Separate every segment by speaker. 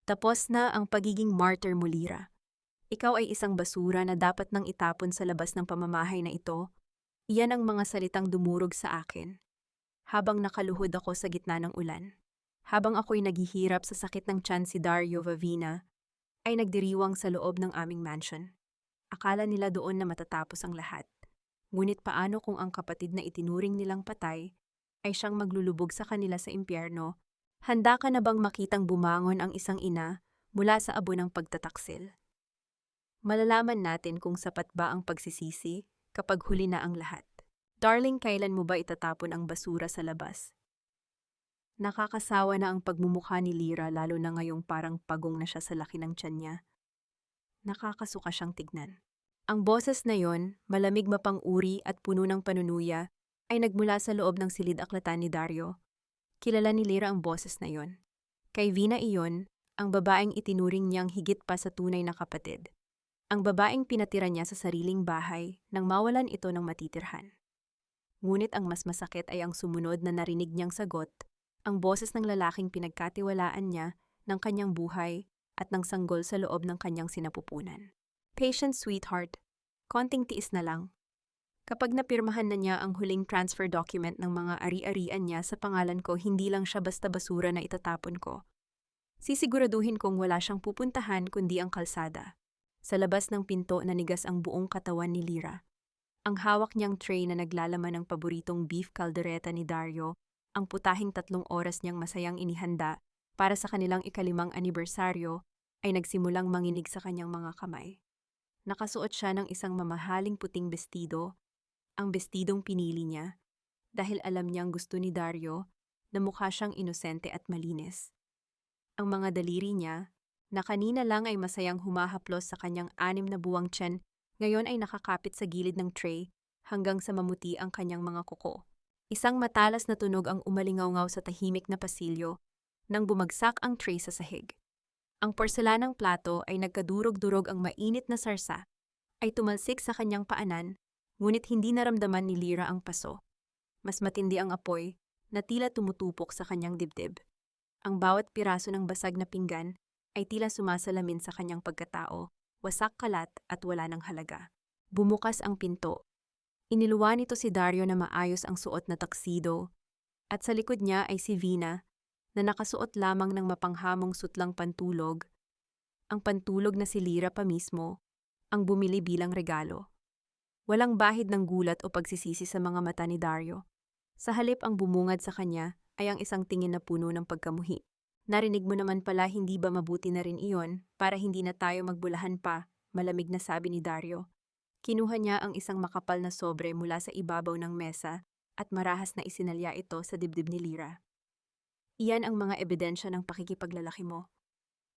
Speaker 1: Tapos na ang pagiging martyr mo, Lira. Ikaw ay isang basura na dapat nang itapon sa labas ng pamamahay na ito. Iyan ang mga salitang dumurog sa akin. Habang nakaluhod ako sa gitna ng ulan. Habang ako'y naghihirap sa sakit ng tiyan, si Dario Vavina ay nagdiriwang sa loob ng aming mansion. Akala nila doon na matatapos ang lahat. Ngunit paano kung ang kapatid na itinuring nilang patay ay siyang maglulubog sa kanila sa impyerno? Handa ka na bang makitang bumangon ang isang ina mula sa abo ng pagtataksil? Malalaman natin kung sapat ba ang pagsisisi kapag huli na ang lahat. Darling, kailan mo ba itatapon ang basura sa labas? Nakakasawa na ang pagmumukha ni Lira, lalo na ngayong parang pagong na siya sa laki ng tiyan niya. Nakakasuka siyang tignan. Ang boses na yon, malamig mapang-uri at puno ng panunuya, ay nagmula sa loob ng silid-aklatan ni Dario. Kilala ni Lira ang boses na yon. Kay Vina iyon, ang babaeng itinuring niyang higit pa sa tunay na kapatid. Ang babaeng pinatira niya sa sariling bahay nang mawalan ito ng matitirhan. Ngunit ang mas masakit ay ang sumunod na narinig niyang sagot, ang boses ng lalaking pinagkatiwalaan niya ng kanyang buhay at ng sanggol sa loob ng kanyang sinapupunan. Patience, sweetheart. Konting tiis na lang. Kapag napirmahan na niya ang huling transfer document ng mga ari-arian niya sa pangalan ko, hindi lang siya basta basura na itatapon ko. Sisiguraduhin kong wala siyang pupuntahan kundi ang kalsada. Sa labas ng pinto, nanigas ang buong katawan ni Lira. Ang hawak niyang tray na naglalaman ng paboritong beef caldereta ni Dario, ang putahing 3 oras niyang masayang inihanda para sa kanilang ika-5 anibersaryo, ay nagsimulang manginig sa kanyang mga kamay. Nakasuot siya ng isang mamahaling puting bestido, ang bestidong pinili niya, dahil alam niyang gusto ni Dario na mukha siyang inosente at malinis. Ang mga daliri niya, na kanina lang ay masayang humahaplos sa kanyang 6 na buwang tiyan, ngayon ay nakakapit sa gilid ng tray hanggang sa mamuti ang kanyang mga kuko. Isang matalas na tunog ang umalingaw-ngaw sa tahimik na pasilyo nang bumagsak ang tray sa sahig. Ang porselanang plato ay nagkadurog-durog, ang mainit na sarsa ay tumalsik sa kanyang paanan, ngunit hindi naramdaman ni Lira ang paso. Mas matindi ang apoy na tila tumutupok sa kanyang dibdib. Ang bawat piraso ng basag na pinggan ay tila sumasalamin sa kanyang pagkatao, wasak, kalat at wala ng halaga. Bumukas ang pinto. Iniluwan nito si Dario na maayos ang suot na taksido, at sa likod niya ay si Vina na nakasuot lamang ng mapanghamong sutlang pantulog, ang pantulog na si Lira pa mismo ang bumili bilang regalo. Walang bahid ng gulat o pagsisisi sa mga mata ni Dario. Sa halip, ang bumungad sa kanya ay ang isang tingin na puno ng pagkamuhi. Narinig mo naman pala, hindi ba mabuti na rin iyon para hindi na tayo magbulahan pa, malamig na sabi ni Dario. Kinuha niya ang isang makapal na sobre mula sa ibabaw ng mesa at marahas na isinalya ito sa dibdib ni Lira. Iyan ang mga ebidensya ng pakikipaglalaki mo.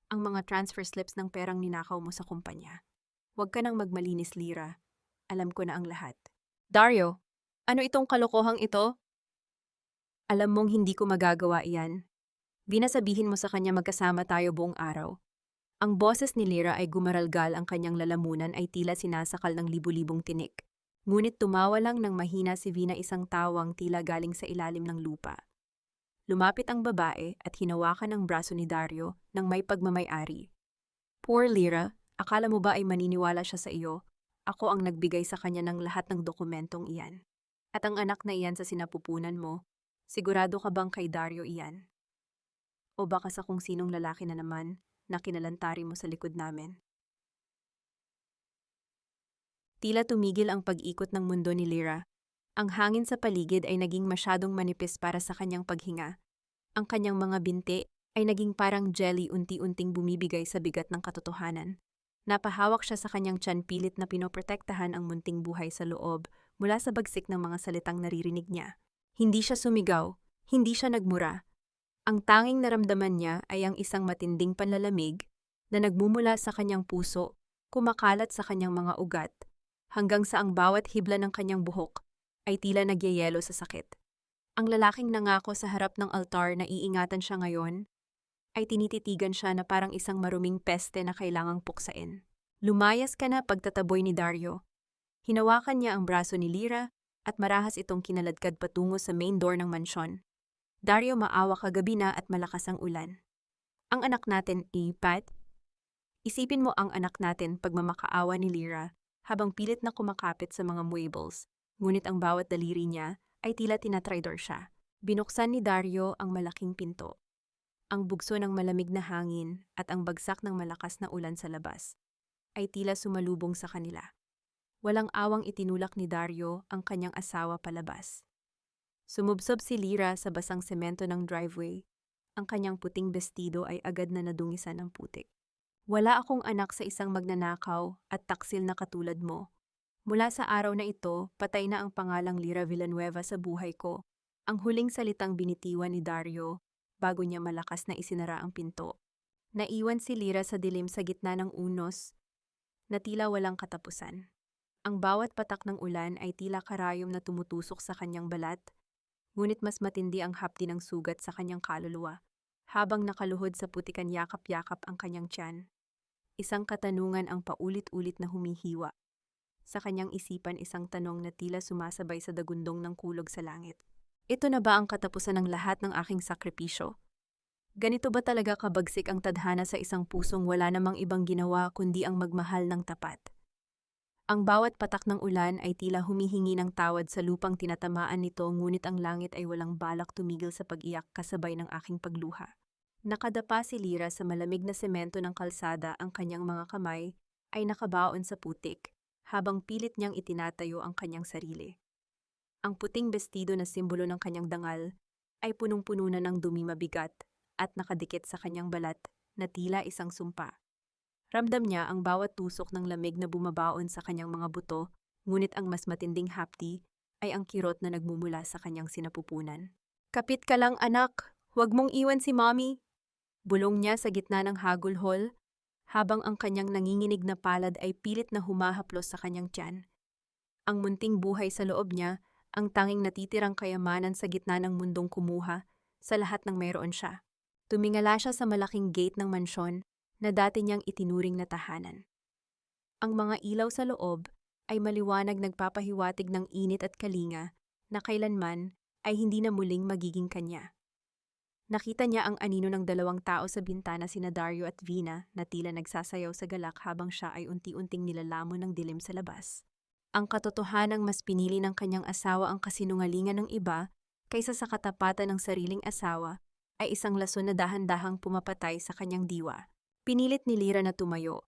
Speaker 1: Ang mga transfer slips ng perang ninakaw mo sa kumpanya. Huwag ka nang magmalinis, Lira. Alam ko na ang lahat. Dario, ano itong kalokohang ito? Alam mong hindi ko magagawa iyan. Binasabihin mo sa kanya magkasama tayo buong araw. Ang boses ni Lira ay gumaralgal, ang kanyang lalamunan ay tila sinasakal ng libu-libong tinik. Ngunit tumawa lang ng mahina si Vina, isang tawang tila galing sa ilalim ng lupa. Lumapit ang babae at hinawakan ang braso ni Dario ng may pagmamay-ari. Poor Lira, akala mo ba ay maniniwala siya sa iyo? Ako ang nagbigay sa kanya ng lahat ng dokumentong iyan. At ang anak na iyan sa sinapupunan mo, sigurado ka bang kay Dario iyan? O baka sa kung sinong lalaki na naman na kinalantari mo sa likod namin? Tila tumigil ang pag-ikot ng mundo ni Lira. Ang hangin sa paligid ay naging masyadong manipis para sa kanyang paghinga. Ang kanyang mga binti ay naging parang jelly, unti-unting bumibigay sa bigat ng katotohanan. Napahawak siya sa kanyang tiyan, pilit na pinoprotektahan ang munting buhay sa loob mula sa bagsik ng mga salitang naririnig niya. Hindi siya sumigaw, hindi siya nagmura. Ang tanging naramdaman niya ay ang isang matinding panlalamig na nagmumula sa kanyang puso, kumakalat sa kanyang mga ugat, hanggang sa ang bawat hibla ng kanyang buhok ay tila nagyayelo sa sakit. Ang lalaking nangako sa harap ng altar na iingatan siya ngayon, ay tinititigan siya na parang isang maruming peste na kailangang puksain. Lumayas ka na, pagtataboy ni Dario. Hinawakan niya ang braso ni Lira at marahas itong kinaladkad patungo sa main door ng mansyon. Dario, maawa, kagabi na at malakas ang ulan. Ang anak natin, Pat? Isipin mo ang anak natin pagmamakaawa ni Lyra habang pilit na kumakapit sa mga muebles, ngunit ang bawat daliri niya ay tila tinatraidor siya. Binuksan ni Dario ang malaking pinto. Ang bugso ng malamig na hangin at ang bagsak ng malakas na ulan sa labas ay tila sumalubong sa kanila. Walang awang itinulak ni Dario ang kanyang asawa palabas. Sumubsob si Lyra sa basang semento ng driveway. Ang kanyang puting bestido ay agad na nadungisan ng putik. Wala akong anak sa isang magnanakaw at taksil na katulad mo. Mula sa araw na ito, patay na ang pangalang Lyra Villanueva sa buhay ko. Ang huling salitang binitiwan ni Dario bago niya malakas na isinara ang pinto. Naiwan si Lyra sa dilim sa gitna ng unos na tila walang katapusan. Ang bawat patak ng ulan ay tila karayom na tumutusok sa kanyang balat, ngunit mas matindi ang hapdi ng sugat sa kanyang kaluluwa. Habang nakaluhod sa putikan yakap-yakap ang kanyang tiyan, isang katanungan ang paulit-ulit na humihiwa. Sa kanyang isipan isang tanong na tila sumasabay sa dagundong ng kulog sa langit. Ito na ba ang katapusan ng lahat ng aking sakripisyo? Ganito ba talaga kabagsik ang tadhana sa isang pusong wala namang ibang ginawa kundi ang magmahal ng tapat? Ang bawat patak ng ulan ay tila humihingi ng tawad sa lupang tinatamaan nito, ngunit ang langit ay walang balak tumigil sa pag-iyak kasabay ng aking pagluha. Nakadapa si Lyra sa malamig na semento ng kalsada, ang kanyang mga kamay ay nakabaon sa putik, habang pilit niyang itinatayo ang kanyang sarili. Ang puting bestido na simbolo ng kanyang dangal ay punong-puno na ng dumi mabigat at nakadikit sa kanyang balat na tila isang sumpa. Ramdam niya ang bawat tusok ng lamig na bumabaon sa kanyang mga buto, ngunit ang mas matinding hapdi ay ang kirot na nagmumula sa kanyang sinapupunan. "Kapit ka lang, anak! Huwag mong iwan si Mommy!" Bulong niya sa gitna ng hagulhol, habang ang kanyang nanginginig na palad ay pilit na humahaplos sa kanyang tiyan. Ang munting buhay sa loob niya, ang tanging natitirang kayamanan sa gitna ng mundong kumuha sa lahat ng mayroon siya. Tumingala siya sa malaking gate ng mansyon na dati niyang itinuring na tahanan. Ang mga ilaw sa loob ay maliwanag, nagpapahiwatig ng init at kalinga na kailanman ay hindi na muling magiging kanya. Nakita niya ang anino ng dalawang tao sa bintana, sina Dario at Vina, na tila nagsasayaw sa galak habang siya ay unti-unting nilalamon ng dilim sa labas. Ang katotohanang mas pinili ng kanyang asawa ang kasinungalingan ng iba kaysa sa katapatan ng sariling asawa ay isang lason na dahan-dahang pumapatay sa kanyang diwa. Pinilit ni Lyra na tumayo.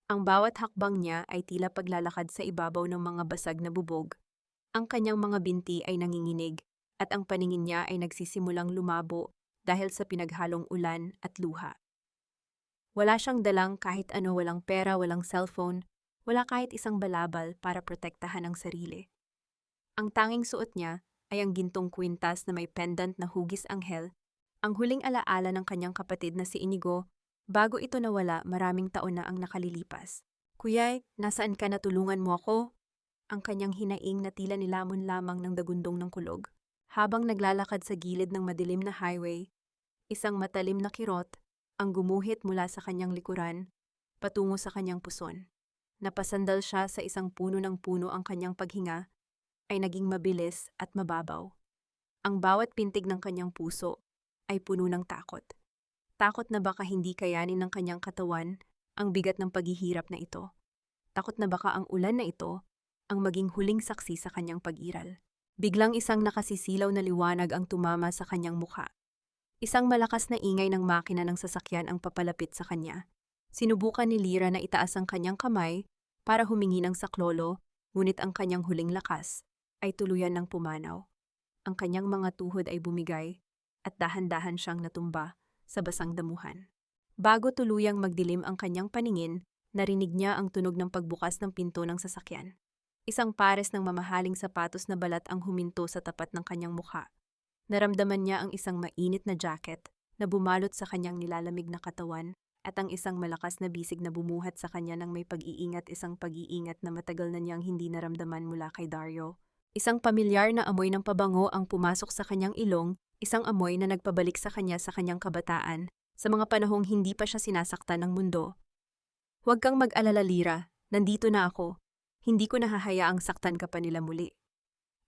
Speaker 1: Ang bawat hakbang niya ay tila paglalakad sa ibabaw ng mga basag na bubog. Ang kanyang mga binti ay nanginginig at ang paningin niya ay nagsisimulang lumabo dahil sa pinaghalong ulan at luha. Wala siyang dalang kahit ano, walang pera, walang cellphone, wala kahit isang balabal para protektahan ang sarili. Ang tanging suot niya ay ang gintong kwintas na may pendant na hugis anghel, ang huling alaala ng kanyang kapatid na si Inigo bago ito nawala maraming taon na ang nakalilipas. "Kuyay, nasaan ka na, tulungan mo ako?" Ang kanyang hinaing na tila nilamon lamang ng dagundong ng kulog. Habang naglalakad sa gilid ng madilim na highway, isang matalim na kirot ang gumuhit mula sa kanyang likuran patungo sa kanyang puson. Napasandal siya sa isang puno ng puno, ang kanyang paghinga ay naging mabilis at mababaw. Ang bawat pintig ng kanyang puso ay puno ng takot. Takot na baka hindi kayanin ng kanyang katawan ang bigat ng paghihirap na ito. Takot na baka ang ulan na ito ang maging huling saksi sa kanyang pag-iral. Biglang isang nakasisilaw na liwanag ang tumama sa kanyang mukha. Isang malakas na ingay ng makina ng sasakyan ang papalapit sa kanya. Sinubukan ni Lyra na itaas ang kanyang kamay para humingi ng saklolo, ngunit ang kanyang huling lakas ay tuluyan ng pumanaw. Ang kanyang mga tuhod ay bumigay at dahan-dahan siyang natumba sa basang damuhan. Bago tuluyang magdilim ang kanyang paningin, narinig niya ang tunog ng pagbukas ng pinto ng sasakyan. Isang pares ng mamahaling sapatos na balat ang huminto sa tapat ng kanyang mukha. Naramdaman niya ang isang mainit na jacket na bumalot sa kanyang nilalamig na katawan at ang isang malakas na bisig na bumuhat sa kanya ng may pag-iingat, isang pag-iingat na matagal na niyang hindi naramdaman mula kay Dario. Isang pamilyar na amoy ng pabango ang pumasok sa kanyang ilong, isang amoy na nagpabalik sa kanyang kabataan, sa mga panahong hindi pa siya sinasaktan ng mundo. "Huwag kang mag-alala, Lyra, nandito na ako. Hindi ko nahahayaang saktan ka pa nila muli."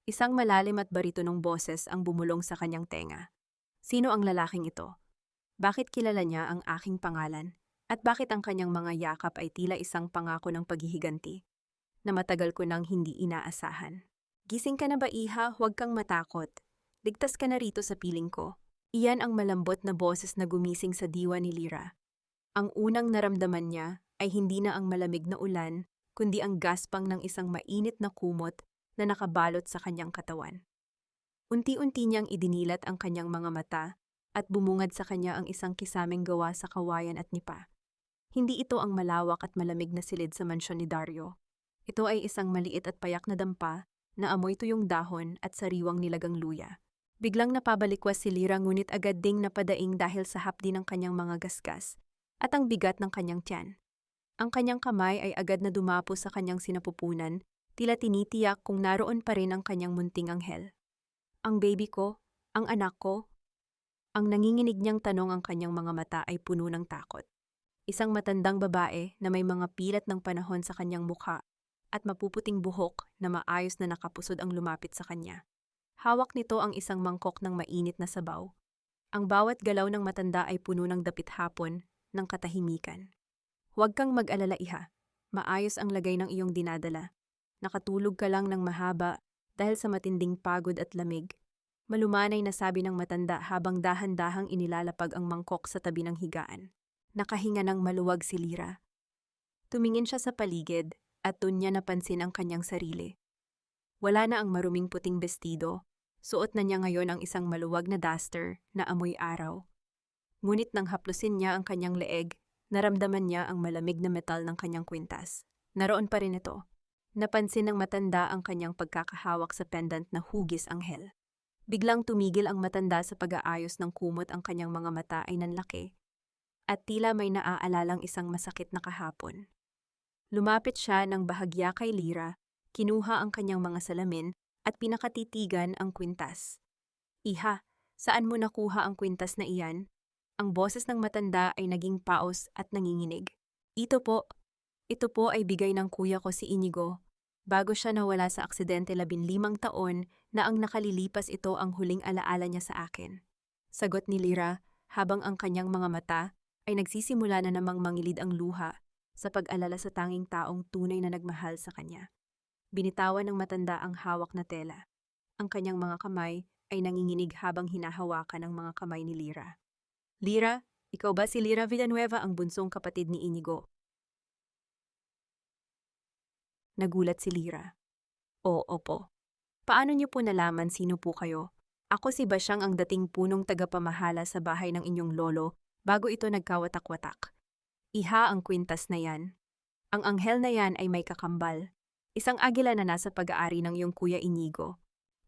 Speaker 1: Isang malalim at baritonong boses ang bumulong sa kanyang tenga. Sino ang lalaking ito? Bakit kilala niya ang aking pangalan? At bakit ang kanyang mga yakap ay tila isang pangako ng paghihiganti na matagal ko nang hindi inaasahan? Gising ka na ba, iha? Huwag kang matakot. Ligtas ka na rito sa piling ko. Iyan ang malambot na boses na gumising sa diwa ni Lyra. Ang unang naramdaman niya ay hindi na ang malamig na ulan, kundi ang gaspang ng isang mainit na kumot na nakabalot sa kanyang katawan. Unti-unti niyang idinilat ang kanyang mga mata at bumungad sa kanya ang isang kisameng gawa sa kawayan at nipa. Hindi ito ang malawak at malamig na silid sa mansyon ni Dario. Ito ay isang maliit at payak na dampa na amoy tuyong dahon at sariwang nilagang luya. Biglang napabalikwas si Lyra ngunit agad ding napadaing dahil sa hapdi ng kanyang mga gasgas at ang bigat ng kanyang tiyan. Ang kanyang kamay ay agad na dumapo sa kanyang sinapupunan, tila tinitiyak kung naroon pa rin ang kanyang munting anghel. Ang baby ko? Ang anak ko? Ang nanginginig niyang tanong ang kanyang mga mata ay puno ng takot. Isang matandang babae na may mga pilat ng panahon sa kanyang mukha at mapuputing buhok na maayos na nakapusod ang lumapit sa kanya. Hawak nito ang isang mangkok ng mainit na sabaw. Ang bawat galaw ng matanda ay puno ng dapit hapon ng katahimikan. Huwag kang mag-alala, iha. Maayos ang lagay ng iyong dinadala. Nakatulog ka lang ng mahaba dahil sa matinding pagod at lamig. Malumanay na sabi ng matanda habang dahan-dahang inilalapag ang mangkok sa tabi ng higaan. Nakahinga ng maluwag si Lyra. Tumingin siya sa paligid at dun niya napansin ang kanyang sarili. Wala na ang maruming puting bestido. Suot na niya ngayon ang isang maluwag na duster na amoy araw. Ngunit nang haplusin niya ang kanyang leeg, naramdaman niya ang malamig na metal ng kanyang kwintas. Naroon pa rin ito. Napansin ng matanda ang kanyang pagkakahawak sa pendant na hugis anghel. Biglang tumigil ang matanda sa pag-aayos ng kumot, ang kanyang mga mata ay nanlaki at tila may naaalalang isang masakit na kahapon. Lumapit siya ng bahagya kay Lyra, kinuha ang kanyang mga salamin at pinakatitigan ang kwintas. Iha, saan mo nakuha ang kwintas na iyan? Ang boses ng matanda ay naging paos at nanginginig. Ito po ay bigay ng kuya ko si Inigo. Bago siya nawala sa aksidente 15 taon na ang nakalilipas ito ang huling alaala niya sa akin. Sagot ni Lyra habang ang kanyang mga mata ay nagsisimula na namang mangilid ang luha sa pag-alala sa tanging taong tunay na nagmahal sa kanya. Binitawan ng matanda ang hawak na tela. Ang kanyang mga kamay ay nanginginig habang hinahawakan ang mga kamay ni Lyra. Lyra, ikaw ba si Lyra Villanueva, ang bunsong kapatid ni Inigo? Nagulat si Lyra. Opo. Paano niyo po nalaman sino po kayo? Ako si Basyang, ang dating punong tagapamahala sa bahay ng inyong lolo bago ito nagkawatak-watak. Iha, ang kwintas na yan. Ang anghel na yan ay may kakambal. Isang agila na nasa pag-aari ng iyong kuya Inigo.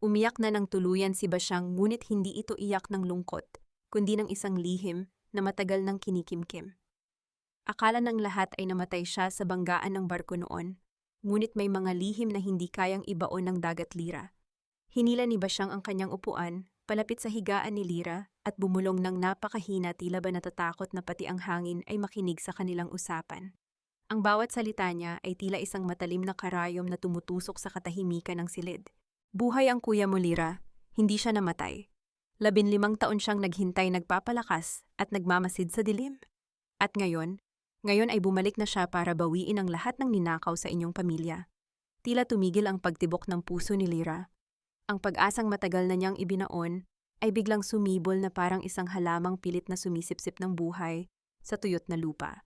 Speaker 1: Umiyak na ng tuluyan si Basyang, ngunit hindi ito iyak ng lungkot, kundi ng isang lihim na matagal nang kinikimkim. Akala ng lahat ay namatay siya sa banggaan ng barko noon, ngunit may mga lihim na hindi kayang ibaon ng dagat, Lyra. Hinila ni Basyang ang kanyang upuan, palapit sa higaan ni Lyra, at bumulong ng napakahina, tila ba natatakot na pati ang hangin ay makinig sa kanilang usapan. Ang bawat salita niya ay tila isang matalim na karayom na tumutusok sa katahimikan ng silid. Buhay ang kuya mo, Lyra. Hindi siya namatay. 15 taon siyang naghintay, nagpapalakas at nagmamasid sa dilim. At ngayon ay bumalik na siya para bawiin ang lahat ng ninakaw sa inyong pamilya. Tila tumigil ang pagtibok ng puso ni Lyra. Ang pag-asang matagal na niyang ibinaon ay biglang sumibol na parang isang halamang pilit na sumisipsip ng buhay sa tuyot na lupa.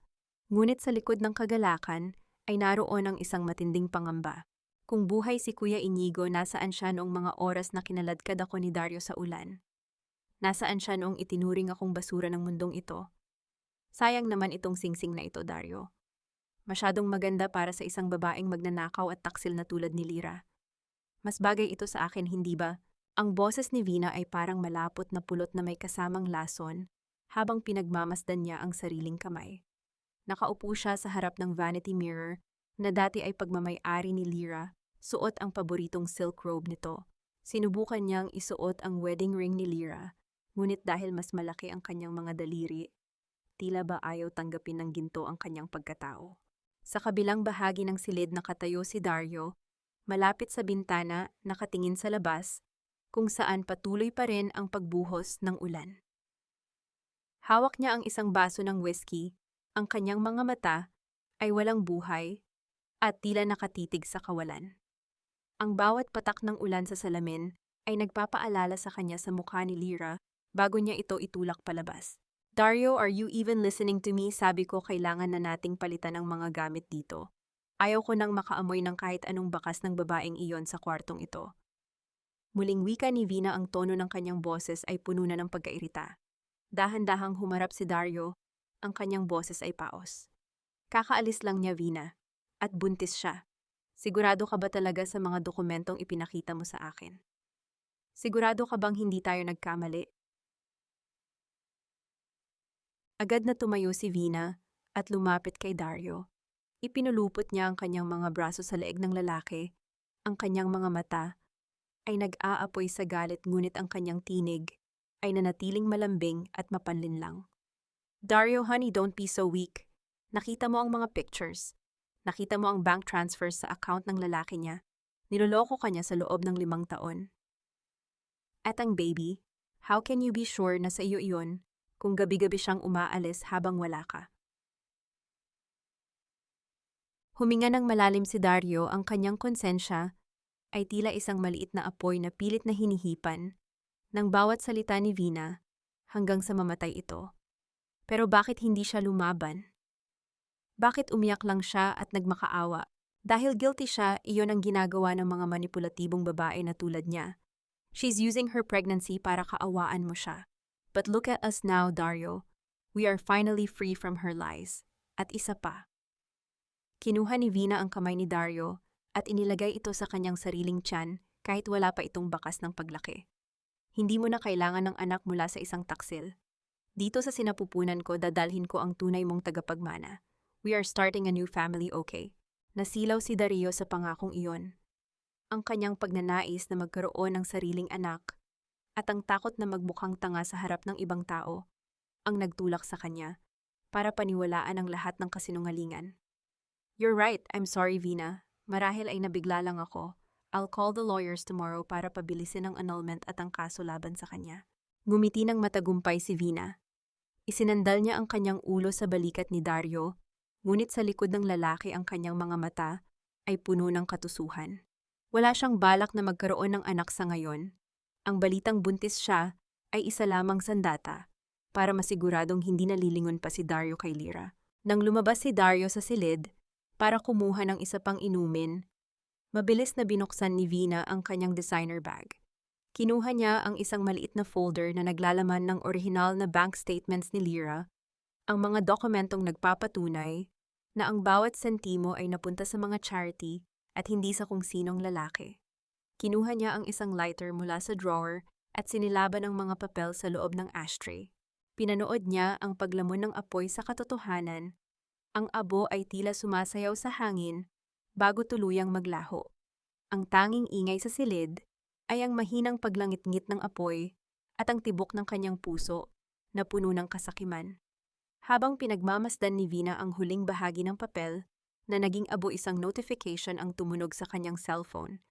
Speaker 1: Ngunit sa likod ng kagalakan ay naroon ang isang matinding pangamba. Kung buhay si Kuya Inigo, nasaan siya noong mga oras na kinaladkad ako ni Dario sa ulan? Nasaan siya noong itinuring akong basura ng mundong ito? Sayang naman itong singsing na ito, Dario. Masyadong maganda para sa isang babaeng magnanakaw at taksil na tulad ni Lyra. Mas bagay ito sa akin, hindi ba? Ang boses ni Vina ay parang malapot na pulot na may kasamang lason habang pinagmamasdan niya ang sariling kamay. Nakaupo siya sa harap ng vanity mirror na dati ay pagmamay-ari ni Lyra, suot ang paboritong silk robe nito. Sinubukan niyang isuot ang wedding ring ni Lyra, ngunit dahil mas malaki ang kanyang mga daliri, tila ba ayaw tanggapin ng ginto ang kanyang pagkatao. Sa kabilang bahagi ng silid nakatayo si Dario, malapit sa bintana, nakatingin sa labas, kung saan patuloy pa rin ang pagbuhos ng ulan. Hawak niya ang isang baso ng whiskey, ang kanyang mga mata ay walang buhay at tila nakatitig sa kawalan. Ang bawat patak ng ulan sa salamin ay nagpapaalala sa kanya sa mukha ni Lyra bago niya ito itulak palabas. Dario, are you even listening to me? Sabi ko kailangan na nating palitan ang mga gamit dito. Ayaw ko nang makaamoy ng kahit anong bakas ng babaeng iyon sa kwartong ito. Muling wika ni Vina, ang tono ng kanyang boses ay puno na ng pagkairita. Dahan-dahang humarap si Dario, ang kanyang boses ay paos. Kakaalis lang niya, Vina. At buntis siya. Sigurado ka ba talaga sa mga dokumentong ipinakita mo sa akin? Sigurado ka bang hindi tayo nagkamali? Agad na tumayo si Vina at lumapit kay Dario. Ipinulupot niya ang kanyang mga braso sa leeg ng lalaki. Ang kanyang mga mata ay nag-aapoy sa galit, ngunit ang kanyang tinig ay nanatiling malambing at mapanlinlang. Dario, honey, don't be so weak. Nakita mo ang mga pictures. Nakita mo ang bank transfers sa account ng lalaki niya. Niloloko ka niya sa loob ng 5 taon. At ang baby, how can you be sure na sa iyo iyon kung gabi-gabi siyang umaalis habang wala ka? Huminga ng malalim si Dario, ang kanyang konsensya ay tila isang maliit na apoy na pilit na hinihipan ng bawat salita ni Vina hanggang sa mamatay ito. Pero bakit hindi siya lumaban? Bakit umiyak lang siya at nagmakaawa? Dahil guilty siya, iyon ang ginagawa ng mga manipulatibong babae na tulad niya. She's using her pregnancy para kaawaan mo siya. But look at us now, Dario. We are finally free from her lies. At isa pa. Kinuha ni Vina ang kamay ni Dario at inilagay ito sa kanyang sariling tiyan kahit wala pa itong bakas ng paglaki. Hindi mo na kailangan ng anak mula sa isang taksil. Dito sa sinapupunan ko, dadalhin ko ang tunay mong tagapagmana. We are starting a new family, okay? Nasilaw si Dario sa pangakong iyon. Ang kanyang pagnanais na magkaroon ng sariling anak at ang takot na magmukhang tanga sa harap ng ibang tao ang nagtulak sa kanya para paniwalaan ang lahat ng kasinungalingan. You're right, I'm sorry, Vina. Marahil ay nabigla lang ako. I'll call the lawyers tomorrow para pabilisin ang annulment at ang kaso laban sa kanya. Ngumiti ng matagumpay si Vina. Isinandal niya ang kanyang ulo sa balikat ni Dario, ngunit sa likod ng lalaki ang kanyang mga mata ay puno ng katusuhan. Wala siyang balak na magkaroon ng anak sa ngayon. Ang balitang buntis siya ay isa lamang sandata para masiguradong hindi nalilingon pa si Dario kay Lyra. Nang lumabas si Dario sa silid para kumuha ng isa pang inumin, mabilis na binuksan ni Vina ang kanyang designer bag. Kinuha niya ang isang maliit na folder na naglalaman ng orihinal na bank statements ni Lyra, ang mga dokumentong nagpapatunay na ang bawat sentimo ay napunta sa mga charity at hindi sa kung sinong lalaki. Kinuha niya ang isang lighter mula sa drawer at sinilaban ang mga papel sa loob ng ashtray. Pinanood niya ang paglamon ng apoy sa katotohanan. Ang abo ay tila sumasayaw sa hangin bago tuluyang maglaho. Ang tanging ingay sa silid ay ang mahinang paglangit-ngit ng apoy at ang tibok ng kanyang puso na puno ng kasakiman. Habang pinagmamasdan ni Vina ang huling bahagi ng papel, na naging abo, isang notification ang tumunog sa kanyang cellphone.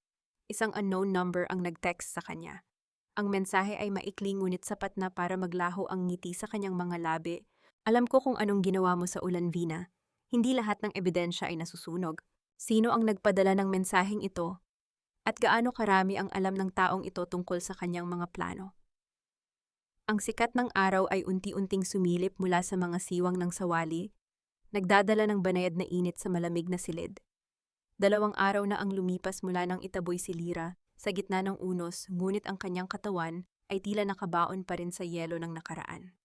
Speaker 1: Isang unknown number ang nag-text sa kanya. Ang mensahe ay maikli ngunit sapat na para maglaho ang ngiti sa kanyang mga labi. Alam ko kung anong ginawa mo sa ulan, Vina. Hindi lahat ng ebidensya ay nasusunog. Sino ang nagpadala ng mensaheng ito? At gaano karami ang alam ng taong ito tungkol sa kanyang mga plano? Ang sikat ng araw ay unti-unting sumilip mula sa mga siwang ng sawali, nagdadala ng banayad na init sa malamig na silid. 2 araw na ang lumipas mula nang itaboy si Lyra sa gitna ng unos, ngunit ang kanyang katawan ay tila nakabaon pa rin sa yelo ng nakaraan.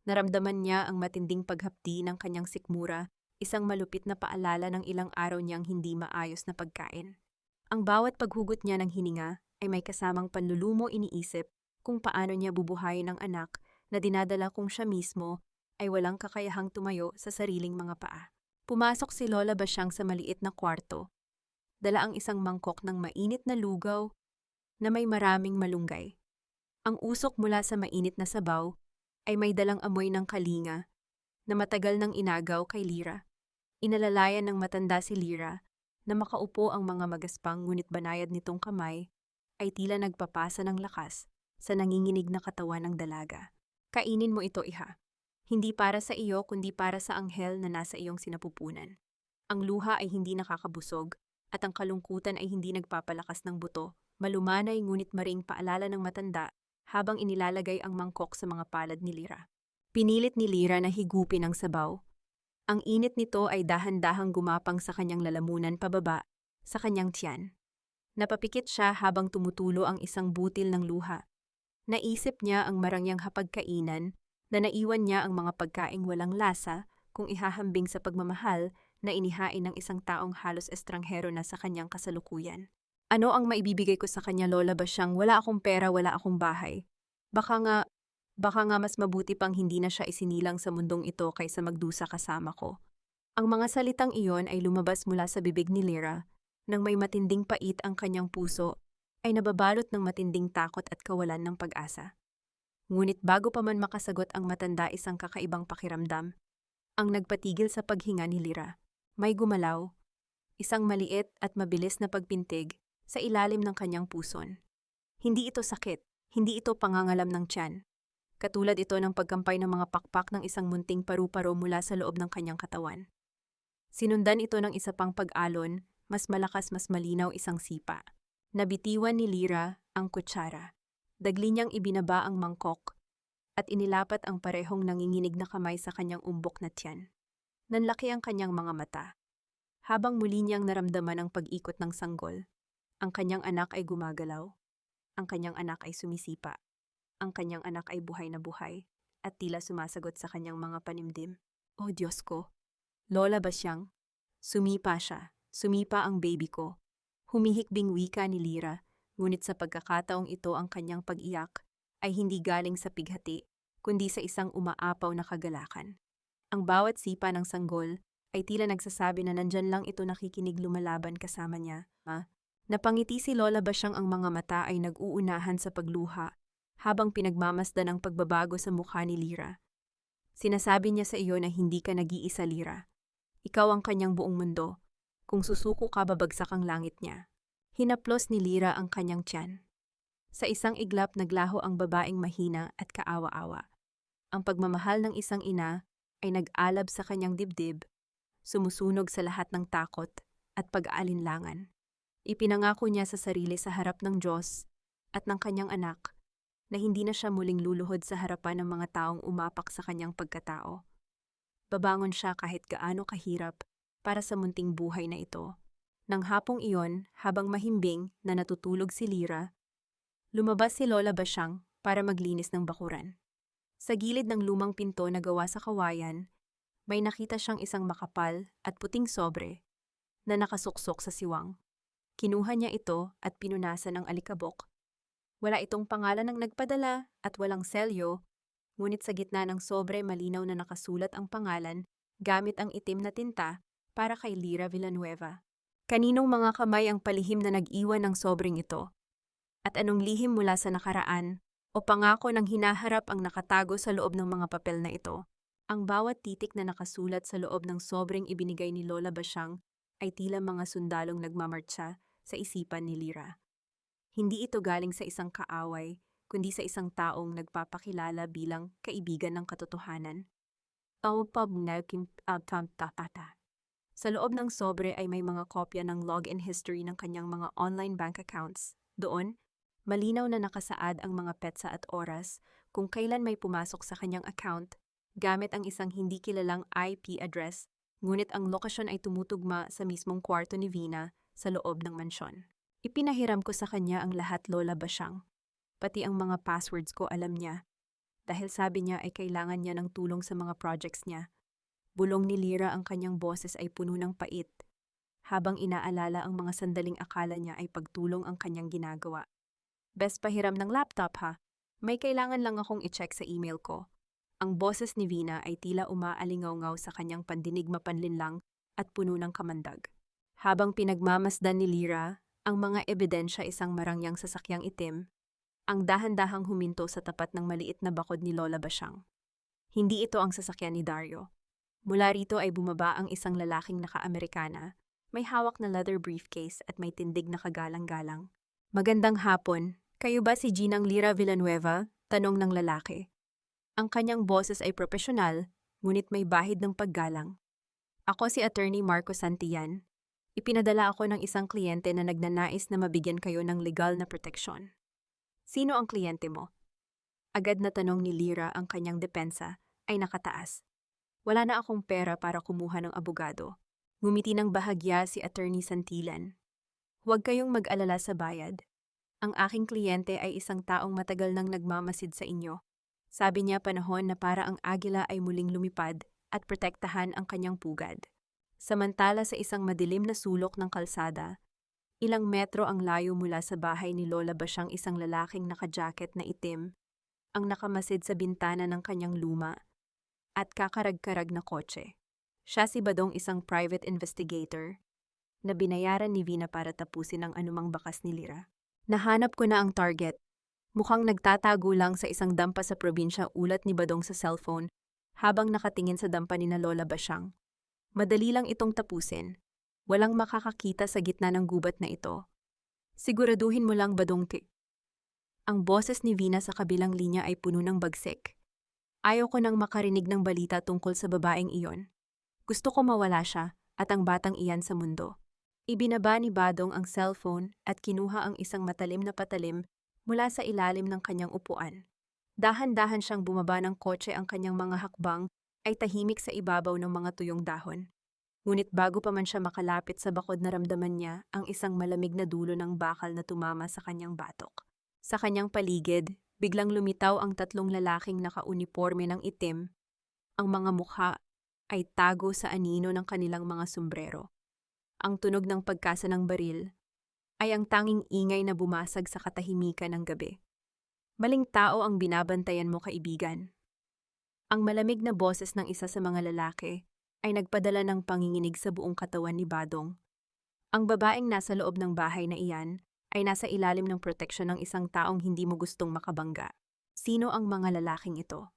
Speaker 1: Naramdaman niya ang matinding paghapdi ng kanyang sikmura, isang malupit na paalala ng ilang araw niyang hindi maayos na pagkain. Ang bawat paghugot niya ng hininga ay may kasamang panlulumo, iniisip kung paano niya bubuhayin ang anak na dinadala kung siya mismo ay walang kakayahang tumayo sa sariling mga paa. Pumasok si Lola Basyang sa maliit na kwarto. Dala ang isang mangkok ng mainit na lugaw na may maraming malunggay. Ang usok mula sa mainit na sabaw ay may dalang amoy ng kalinga na matagal nang inagaw kay Lyra. Inalalayan ng matanda si Lyra na makaupo ang mga magaspang ngunit banayad nitong kamay ay tila nagpapasa ng lakas sa nanginginig na katawan ng dalaga. Kainin mo ito, iha. Hindi para sa iyo kundi para sa anghel na nasa iyong sinapupunan. Ang luha ay hindi nakakabusog at ang kalungkutan ay hindi nagpapalakas ng buto, malumanay ngunit maring paalala ng matanda habang inilalagay ang mangkok sa mga palad ni Lyra. Pinilit ni Lyra na higupin ang sabaw. Ang init nito ay dahan-dahang gumapang sa kanyang lalamunan pababa, sa kanyang tiyan. Napapikit siya habang tumutulo ang isang butil ng luha. Naisip niya ang marangyang hapagkainan na naiwan niya ang mga pagkaing walang lasa kung ihahambing sa pagmamahal na inihain ng isang taong halos estranghero na sa kanyang kasalukuyan. Ano ang maibibigay ko sa kanya, Lola Basyang? Wala akong pera, wala akong bahay. Baka nga mas mabuti pang hindi na siya isinilang sa mundong ito kaysa magdusa kasama ko. Ang mga salitang iyon ay lumabas mula sa bibig ni Lyra, nang may matinding pait ang kanyang puso, ay nababalot ng matinding takot at kawalan ng pag-asa. Ngunit bago pa man makasagot ang matanda isang kakaibang pakiramdam, ang nagpatigil sa paghinga ni Lyra. May gumalaw, isang maliit at mabilis na pagpintig sa ilalim ng kanyang puson. Hindi ito sakit, hindi ito pangangalam ng tiyan. Katulad ito ng pagkampay ng mga pakpak ng isang munting paru-paro mula sa loob ng kanyang katawan. Sinundan ito ng isa pang pag-alon, mas malakas mas malinaw isang sipa. Nabitiwan ni Lyra ang kutsara. Dagli niyang ibinaba ang mangkok at inilapat ang parehong nanginginig na kamay sa kanyang umbok na tiyan. Nanlaki ang kanyang mga mata. Habang muli niyang naramdaman ang pag-ikot ng sanggol, ang kanyang anak ay gumagalaw. Ang kanyang anak ay sumisipa. Ang kanyang anak ay buhay na buhay at tila sumasagot sa kanyang mga panimdim. Oh Diyos ko! Lola Basyang? Sumipa siya. Sumipa ang baby ko. Humihikbing wika ni Lyra, ngunit sa pagkakataong ito ang kanyang pag-iyak ay hindi galing sa pighati, kundi sa isang umaapaw na kagalakan. Ang bawat sipa ng sanggol ay tila nagsasabi na nandyan lang ito nakikinig lumalaban kasama niya. Napangiti si Lola Basyang, ang mga mata ay nag-uunahan sa pagluha, habang pinagmamasdan ang pagbabago sa mukha ni Lyra. Sinasabi niya sa iyo na hindi ka nag-iisa, Lyra. Ikaw ang kanyang buong mundo. Kung susuko ka, babagsak ang langit niya. Hinaplos ni Lyra ang kanyang tiyan. Sa isang iglap naglaho ang babaeng mahina at kaawa-awa. Ang pagmamahal ng isang ina ay nag-alab sa kanyang dibdib, sumusunog sa lahat ng takot at pag-aalinlangan. Ipinangako niya sa sarili sa harap ng Diyos at ng kanyang anak na hindi na siya muling luluhod sa harapan ng mga taong umapak sa kanyang pagkatao. Babangon siya kahit gaano kahirap para sa munting buhay na ito. Nang hapong iyon, habang mahimbing na natutulog si Lyra, lumabas si Lola Basyang para maglinis ng bakuran. Sa gilid ng lumang pinto na gawa sa kawayan, may nakita siyang isang makapal at puting sobre na nakasuksok sa siwang. Kinuha niya ito at pinunasan ng alikabok. Wala itong pangalan ng nagpadala at walang selyo, ngunit sa gitna ng sobre malinaw na nakasulat ang pangalan gamit ang itim na tinta para kay Lyra Villanueva. Kaninong mga kamay ang palihim na nag-iwan ng sobreng ito? At anong lihim mula sa nakaraan o pangako ng hinaharap ang nakatago sa loob ng mga papel na ito? Ang bawat titik na nakasulat sa loob ng sobreng ibinigay ni Lola Basyang ay tila mga sundalong nagmamartsa sa isipan ni Lyra. Hindi ito galing sa isang kaaway, kundi sa isang taong nagpapakilala bilang kaibigan ng katotohanan. Sa loob ng sobre ay may mga kopya ng login history ng kanyang mga online bank accounts. Doon, malinaw na nakasaad ang mga petsa at oras kung kailan may pumasok sa kanyang account gamit ang isang hindi kilalang IP address, ngunit ang lokasyon ay tumutugma sa mismong kwarto ni Vina sa loob ng mansyon. Ipinahiram ko sa kanya ang lahat, Lola Basyang. Pati ang mga passwords ko alam niya. Dahil sabi niya ay kailangan niya ng tulong sa mga projects niya. Bulong ni Lyra, ang kanyang boses ay puno ng pait, habang inaalala ang mga sandaling akala niya ay pagtulong ang kanyang ginagawa. Best pahiram ng laptop ha. May kailangan lang akong i-check sa email ko. Ang boses ni Vina ay tila umaalingaw-ngaw sa kanyang pandinig, mapanlinlang at puno ng kamandag. Habang pinagmamasdan ni Lyra ang mga ebidensya, isang marangyang sasakyang itim ang dahan-dahang huminto sa tapat ng maliit na bakod ni Lola Basyang. Hindi ito ang sasakyan ni Dario. Mula rito ay bumaba ang isang lalaking naka-Amerikana, may hawak na leather briefcase at may tindig na kagalang-galang. Magandang hapon, kayo ba si Ginang Lyra Villanueva? Tanong ng lalaki. Ang kanyang boses ay propesyonal, ngunit may bahid ng paggalang. Ako si Attorney Marco Santillan. Ipinadala ako ng isang kliyente na nagnanais na mabigyan kayo ng legal na proteksyon. Sino ang kliyente mo? Agad na tanong ni Lyra. Ang kanyang depensa ay nakataas. Wala na akong pera para kumuha ng abogado. Ngumiti ng bahagya si Attorney Santillan. Huwag kayong mag-alala sa bayad. Ang aking kliyente ay isang taong matagal nang nagmamasid sa inyo. Sabi niya panahon na para ang agila ay muling lumipad at protektahan ang kanyang pugad. Samantala sa isang madilim na sulok ng kalsada, ilang metro ang layo mula sa bahay ni Lola Basyang, isang lalaking nakajacket na itim ang nakamasid sa bintana ng kanyang luma at kakarag-karag na kotse. Siya si Badong, isang private investigator na binayaran ni Vina para tapusin ang anumang bakas ni Lyra. Nahanap ko na ang target. Mukhang nagtatago lang sa isang dampa sa probinsya, ulat ni Badong sa cellphone habang nakatingin sa dampa ni na Lola Basyang. Madali lang itong tapusin. Walang makakakita sa gitna ng gubat na ito. Siguraduhin mo lang, Badong. Ang boses ni Vina sa kabilang linya ay puno ng bagsik. Ayaw ko nang makarinig ng balita tungkol sa babaeng iyon. Gusto ko mawala siya at ang batang iyan sa mundo. Ibinaba ni Badong ang cellphone at kinuha ang isang matalim na patalim mula sa ilalim ng kanyang upuan. Dahan-dahan siyang bumaba ng kotse. Ang kanyang mga hakbang ay tahimik sa ibabaw ng mga tuyong dahon. Ngunit bago pa man siya makalapit sa bakod, naramdaman niya ang isang malamig na dulo ng bakal na tumama sa kanyang batok. Sa kanyang paligid, biglang lumitaw ang tatlong lalaking nakauniporme ng itim. Ang mga mukha ay tago sa anino ng kanilang mga sombrero. Ang tunog ng pagkasa ng baril ay ang tanging ingay na bumasag sa katahimikan ng gabi. Maling tao ang binabantayan mo, kaibigan. Ang malamig na boses ng isa sa mga lalaki ay nagpadala ng panginginig sa buong katawan ni Badong. Ang babaeng nasa loob ng bahay na iyan ay nasa ilalim ng proteksyon ng isang taong hindi mo gustong makabangga. Sino ang mga lalaking ito?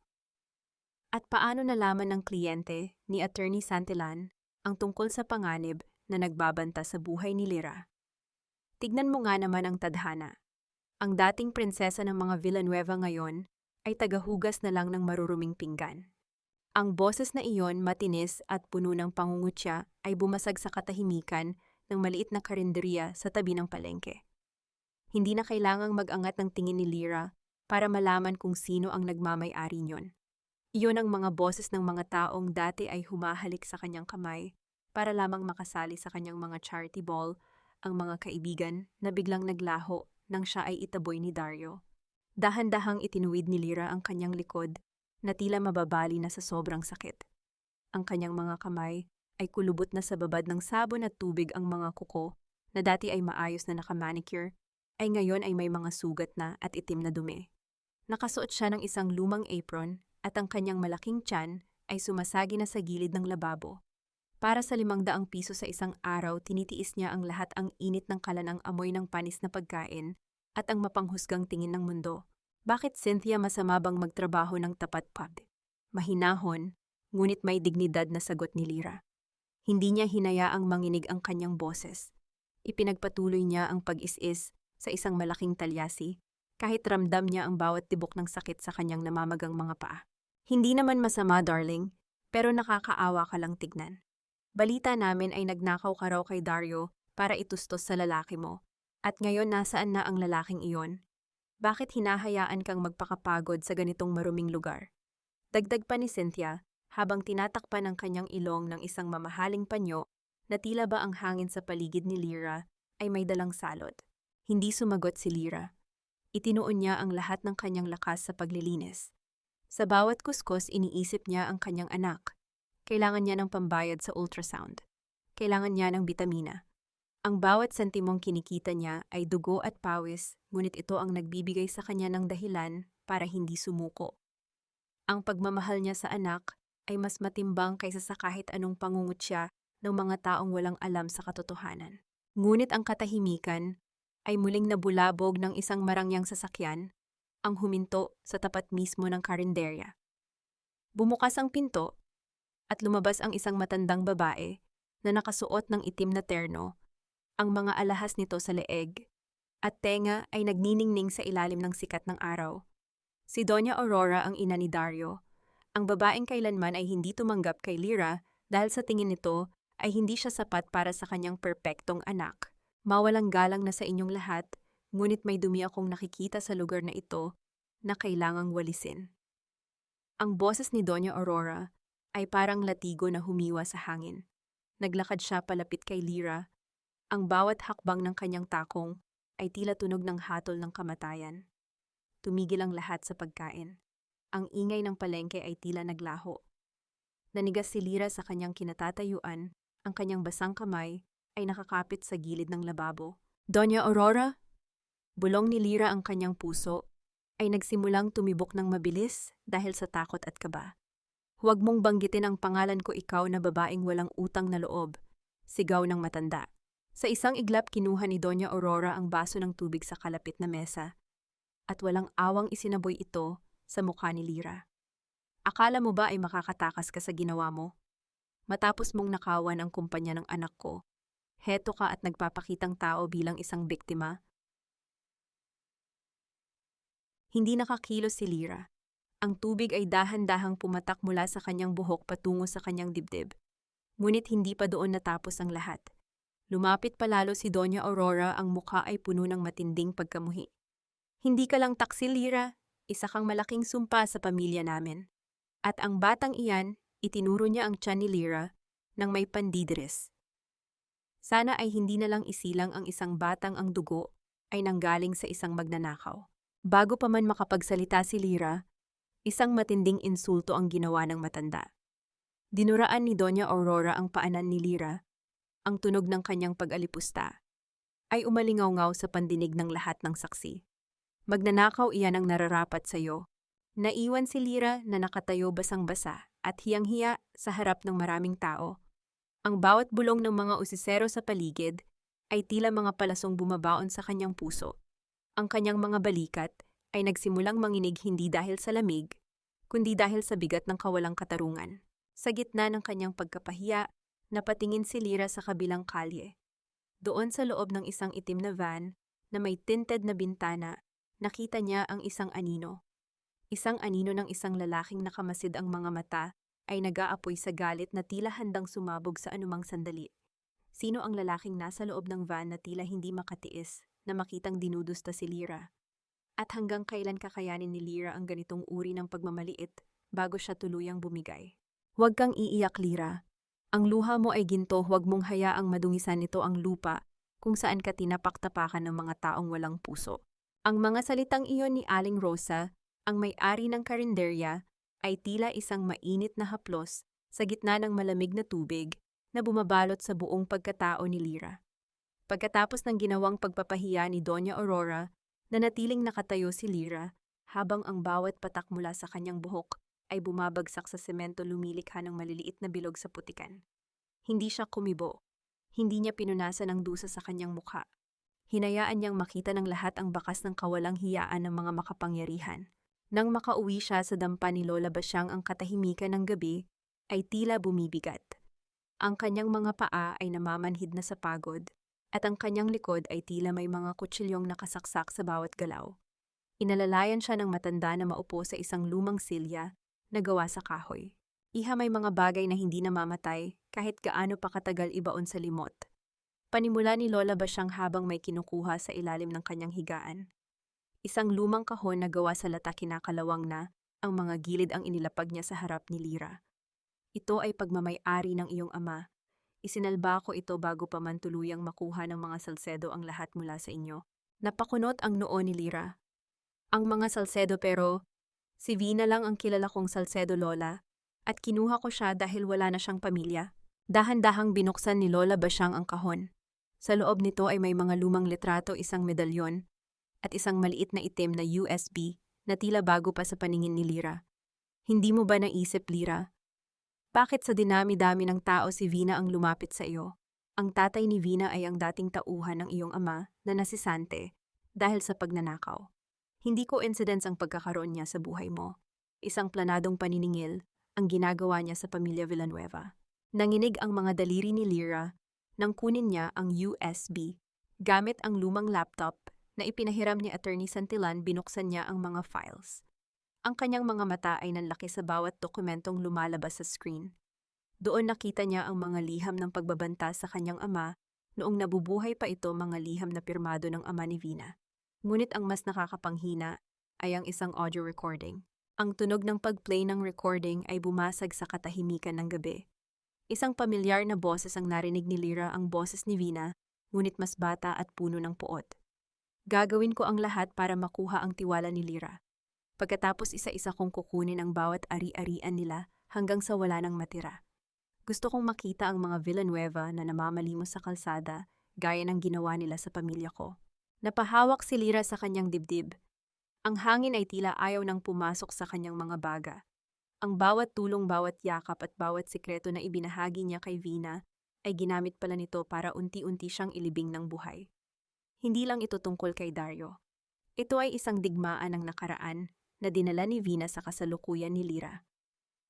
Speaker 1: At paano nalaman ng kliyente ni Attorney Santillan ang tungkol sa panganib na nagbabanta sa buhay ni Lyra? Tignan mo nga naman ang tadhana. Ang dating prinsesa ng mga Villanueva ngayon ay tagahugas na lang ng maruruming pinggan. Ang boses na iyon, matinis at puno ng pangungutya, ay bumasag sa katahimikan ng maliit na karinderya sa tabi ng palengke. Hindi na kailangang mag-angat ng tingin ni Lyra para malaman kung sino ang nagmamay-ari niyon. Iyon ang mga boses ng mga taong dati ay humahalik sa kanyang kamay para lamang makasali sa kanyang mga charity ball, ang mga kaibigan na biglang naglaho nang siya ay itaboy ni Dario. Dahan-dahang itinuwid ni Lyra ang kanyang likod na tila mababali na sa sobrang sakit. Ang kanyang mga kamay ay kulubot na sa babad ng sabon at tubig. Ang mga kuko na dati ay maayos na nakamanicure ay ngayon ay may mga sugat na at itim na dumi. Nakasuot siya ng isang lumang apron at ang kanyang malaking tiyan ay sumasagi na sa gilid ng lababo. Para sa 500 piso sa isang araw, tinitiis niya ang lahat, ang init ng kalanang amoy ng panis na pagkain at ang mapanghusgang tingin ng mundo. Bakit, Cynthia, masama bang magtrabaho ng tapat pub? Mahinahon, ngunit may dignidad na sagot ni Lyra. Hindi niya hinayaang manginig ang kanyang boses. Ipinagpatuloy niya ang pag-is-is sa isang malaking talyasi, kahit ramdam niya ang bawat tibok ng sakit sa kanyang namamagang mga paa. Hindi naman masama, darling, pero nakakaawa ka lang tignan. Balita namin ay nagnakaw ka raw kay Dario para itustos sa lalaki mo. At ngayon nasaan na ang lalaking iyon? Bakit hinahayaan kang magpakapagod sa ganitong maruming lugar? Dagdag pa ni Cynthia habang tinatakpan ang kanyang ilong ng isang mamahaling panyo na tila ba ang hangin sa paligid ni Lyra ay may dalang salot. Hindi sumagot si Lyra. Itinuon niya ang lahat ng kanyang lakas sa paglilinis. Sa bawat kuskus, iniisip niya ang kanyang anak. Kailangan niya ng pambayad sa ultrasound. Kailangan niya ng bitamina. Ang bawat sentimong kinikita niya ay dugo at pawis, ngunit ito ang nagbibigay sa kanya ng dahilan para hindi sumuko. Ang pagmamahal niya sa anak ay mas matimbang kaysa sa kahit anong pangungutya ng mga taong walang alam sa katotohanan. Ngunit ang katahimikan ay muling nabulabog ng isang marangyang sasakyan, ang huminto sa tapat mismo ng karinderya. Bumukas ang pinto at lumabas ang isang matandang babae na nakasuot ng itim na terno. Ang mga alahas nito sa leeg at tenga ay nagniningning sa ilalim ng sikat ng araw. Si Doña Aurora ang ina ni Dario. Ang babaeng kailanman ay hindi tumanggap kay Lyra dahil sa tingin nito ay hindi siya sapat para sa kanyang perpektong anak. Mawalang galang na sa inyong lahat, ngunit may dumi akong nakikita sa lugar na ito na kailangang walisin. Ang boses ni Doña Aurora ay parang latigo na humiwa sa hangin. Naglakad siya palapit kay Lyra. Ang bawat hakbang ng kanyang takong ay tila tunog ng hatol ng kamatayan. Tumigil ang lahat sa pagkain. Ang ingay ng palengke ay tila naglaho. Nanigas si Lyra sa kanyang kinatatayuan, ang kanyang basang kamay ay nakakapit sa gilid ng lababo. Doña Aurora? Bulong ni Lyra ang kanyang puso, ay nagsimulang tumibok ng mabilis dahil sa takot at kaba. Huwag mong banggitin ang pangalan ko, ikaw na babaeng walang utang na loob, sigaw ng matanda. Sa isang iglap kinuha ni Doña Aurora ang baso ng tubig sa kalapit na mesa, at walang awang isinaboy ito sa mukha ni Lyra. Akala mo ba ay makakatakas ka sa ginawa mo? Matapos mong nakawan ang kumpanya ng anak ko, heto ka at nagpapakitang tao bilang isang biktima? Hindi nakakilos si Lyra. Ang tubig ay dahan-dahang pumatak mula sa kanyang buhok patungo sa kanyang dibdib. Ngunit hindi pa doon natapos ang lahat. Lumapit palalo si Doña Aurora, ang mukha ay puno ng matinding pagkamuhi. Hindi ka lang taksil, Lyra. Isa kang malaking sumpa sa pamilya namin. At ang batang iyan, itinuro niya ang tiyan ni Lyra nang may pandidiris. Sana ay hindi na lang isilang ang isang batang ang dugo ay nanggaling sa isang magnanakaw. Bago pa man makapagsalita si Lyra, isang matinding insulto ang ginawa ng matanda. Dinuraan ni Doña Aurora ang paanan ni Lyra. Ang tunog ng kanyang pag-alipusta ay umalingaw-ngaw sa pandinig ng lahat ng saksi. Magnanakaw, iyan ang nararapat sa iyo. Naiwan si Lyra na nakatayo basang-basa at hiyang-hiya sa harap ng maraming tao. Ang bawat bulong ng mga usisero sa paligid ay tila mga palasong bumabaon sa kanyang puso. Ang kanyang mga balikat ay nagsimulang manginig hindi dahil sa lamig, kundi dahil sa bigat ng kawalang katarungan. Sa gitna ng kanyang pagkapahiya, napatingin si Lyra sa kabilang kalye. Doon sa loob ng isang itim na van na may tinted na bintana, nakita niya ang isang anino. Isang anino ng isang lalaking nakamasid ang mga mata ay nag-aapoy sa galit na tila handang sumabog sa anumang sandali. Sino ang lalaking nasa loob ng van na tila hindi makatiis na makitang dinudusta si Lyra? At hanggang kailan kakayanin ni Lyra ang ganitong uri ng pagmamaliit bago siya tuluyang bumigay? Huwag kang iiyak, Lyra. Ang luha mo ay ginto, huwag mong hayaang madungisan nito ang lupa kung saan ka tinapak-tapakan ng mga taong walang puso. Ang mga salitang iyon ni Aling Rosa, ang may-ari ng karinderya, ay tila isang mainit na haplos sa gitna ng malamig na tubig na bumabalot sa buong pagkatao ni Lyra. Pagkatapos ng ginawang pagpapahiya ni Doña Aurora, nanatiling nakatayo si Lyra habang ang bawat patak mula sa kanyang buhok ay bumabagsak sa semento, lumilikha ng maliliit na bilog sa putikan. Hindi siya kumibo. Hindi niya pinunasan ng dusa sa kanyang mukha. Hinayaan niyang makita ng lahat ang bakas ng kawalang hiyaan ng mga makapangyarihan. Nang makauwi siya sa dampa ni Lola Basyang, ang katahimikan ng gabi ay tila bumibigat. Ang kanyang mga paa ay namamanhid na sa pagod, at ang kanyang likod ay tila may mga kutsilyong nakasaksak sa bawat galaw. Inalalayan siya ng matanda na maupo sa isang lumang silya na gawa sa kahoy. Iha, may mga bagay na hindi namamatay kahit gaano pa katagal ibaon sa limot. Panimula ni Lola Basyang habang may kinukuha sa ilalim ng kanyang higaan. Isang lumang kahon na gawa sa lata, kinakalawang na, ang mga gilid ang inilapag niya sa harap ni Lyra. Ito ay pagmamay-ari ng iyong ama. Isinalba ko ito bago pa man tuluyang makuha ng mga Salcedo ang lahat mula sa inyo. Napakunot ang noo ni Lyra. Ang mga Salcedo, pero si Vina lang ang kilala kong Salcedo, Lola, at kinuha ko siya dahil wala na siyang pamilya. Dahan-dahang binuksan ni Lola Basyang ang kahon. Sa loob nito ay may mga lumang litrato, isang medalyon, at isang maliit na itim na USB na tila bago pa sa paningin ni Lyra. Hindi mo ba naisip, Lyra? Bakit sa dinami-dami ng tao si Vina ang lumapit sa iyo? Ang tatay ni Vina ay ang dating tauhan ng iyong ama na nasisante dahil sa pagnanakaw. Hindi coincidence ang pagkakaroon niya sa buhay mo. Isang planadong paniningil ang ginagawa niya sa pamilya Villanueva. Nanginig ang mga daliri ni Lyra nang kunin niya ang USB. Gamit ang lumang laptop na ipinahiram ni Attorney Santillan, binuksan niya ang mga files. Ang kanyang mga mata ay nanlaki sa bawat dokumentong lumalabas sa screen. Doon nakita niya ang mga liham ng pagbabanta sa kanyang ama noong nabubuhay pa ito, mga liham na pirmado ng ama ni Vina. Ngunit ang mas nakakapanghina ay ang isang audio recording. Ang tunog ng pag-play ng recording ay bumasag sa katahimikan ng gabi. Isang pamilyar na boses ang narinig ni Lyra, ang boses ni Vina, ngunit mas bata at puno ng puot. Gagawin ko ang lahat para makuha ang tiwala ni Lyra. Pagkatapos isa-isa kong kukunin ang bawat ari-arian nila hanggang sa wala nang matira. Gusto kong makita ang mga Villanueva na namamalimos sa kalsada gaya ng ginawa nila sa pamilya ko. Napahawak si Lyra sa kanyang dibdib. Ang hangin ay tila ayaw nang pumasok sa kanyang mga baga. Ang bawat tulong, bawat yakap at bawat sikreto na ibinahagi niya kay Vina ay ginamit pala nito para unti-unti siyang ilibing ng buhay. Hindi lang ito tungkol kay Dario. Ito ay isang digmaan ng nakaraan na dinala ni Vina sa kasalukuyan ni Lyra.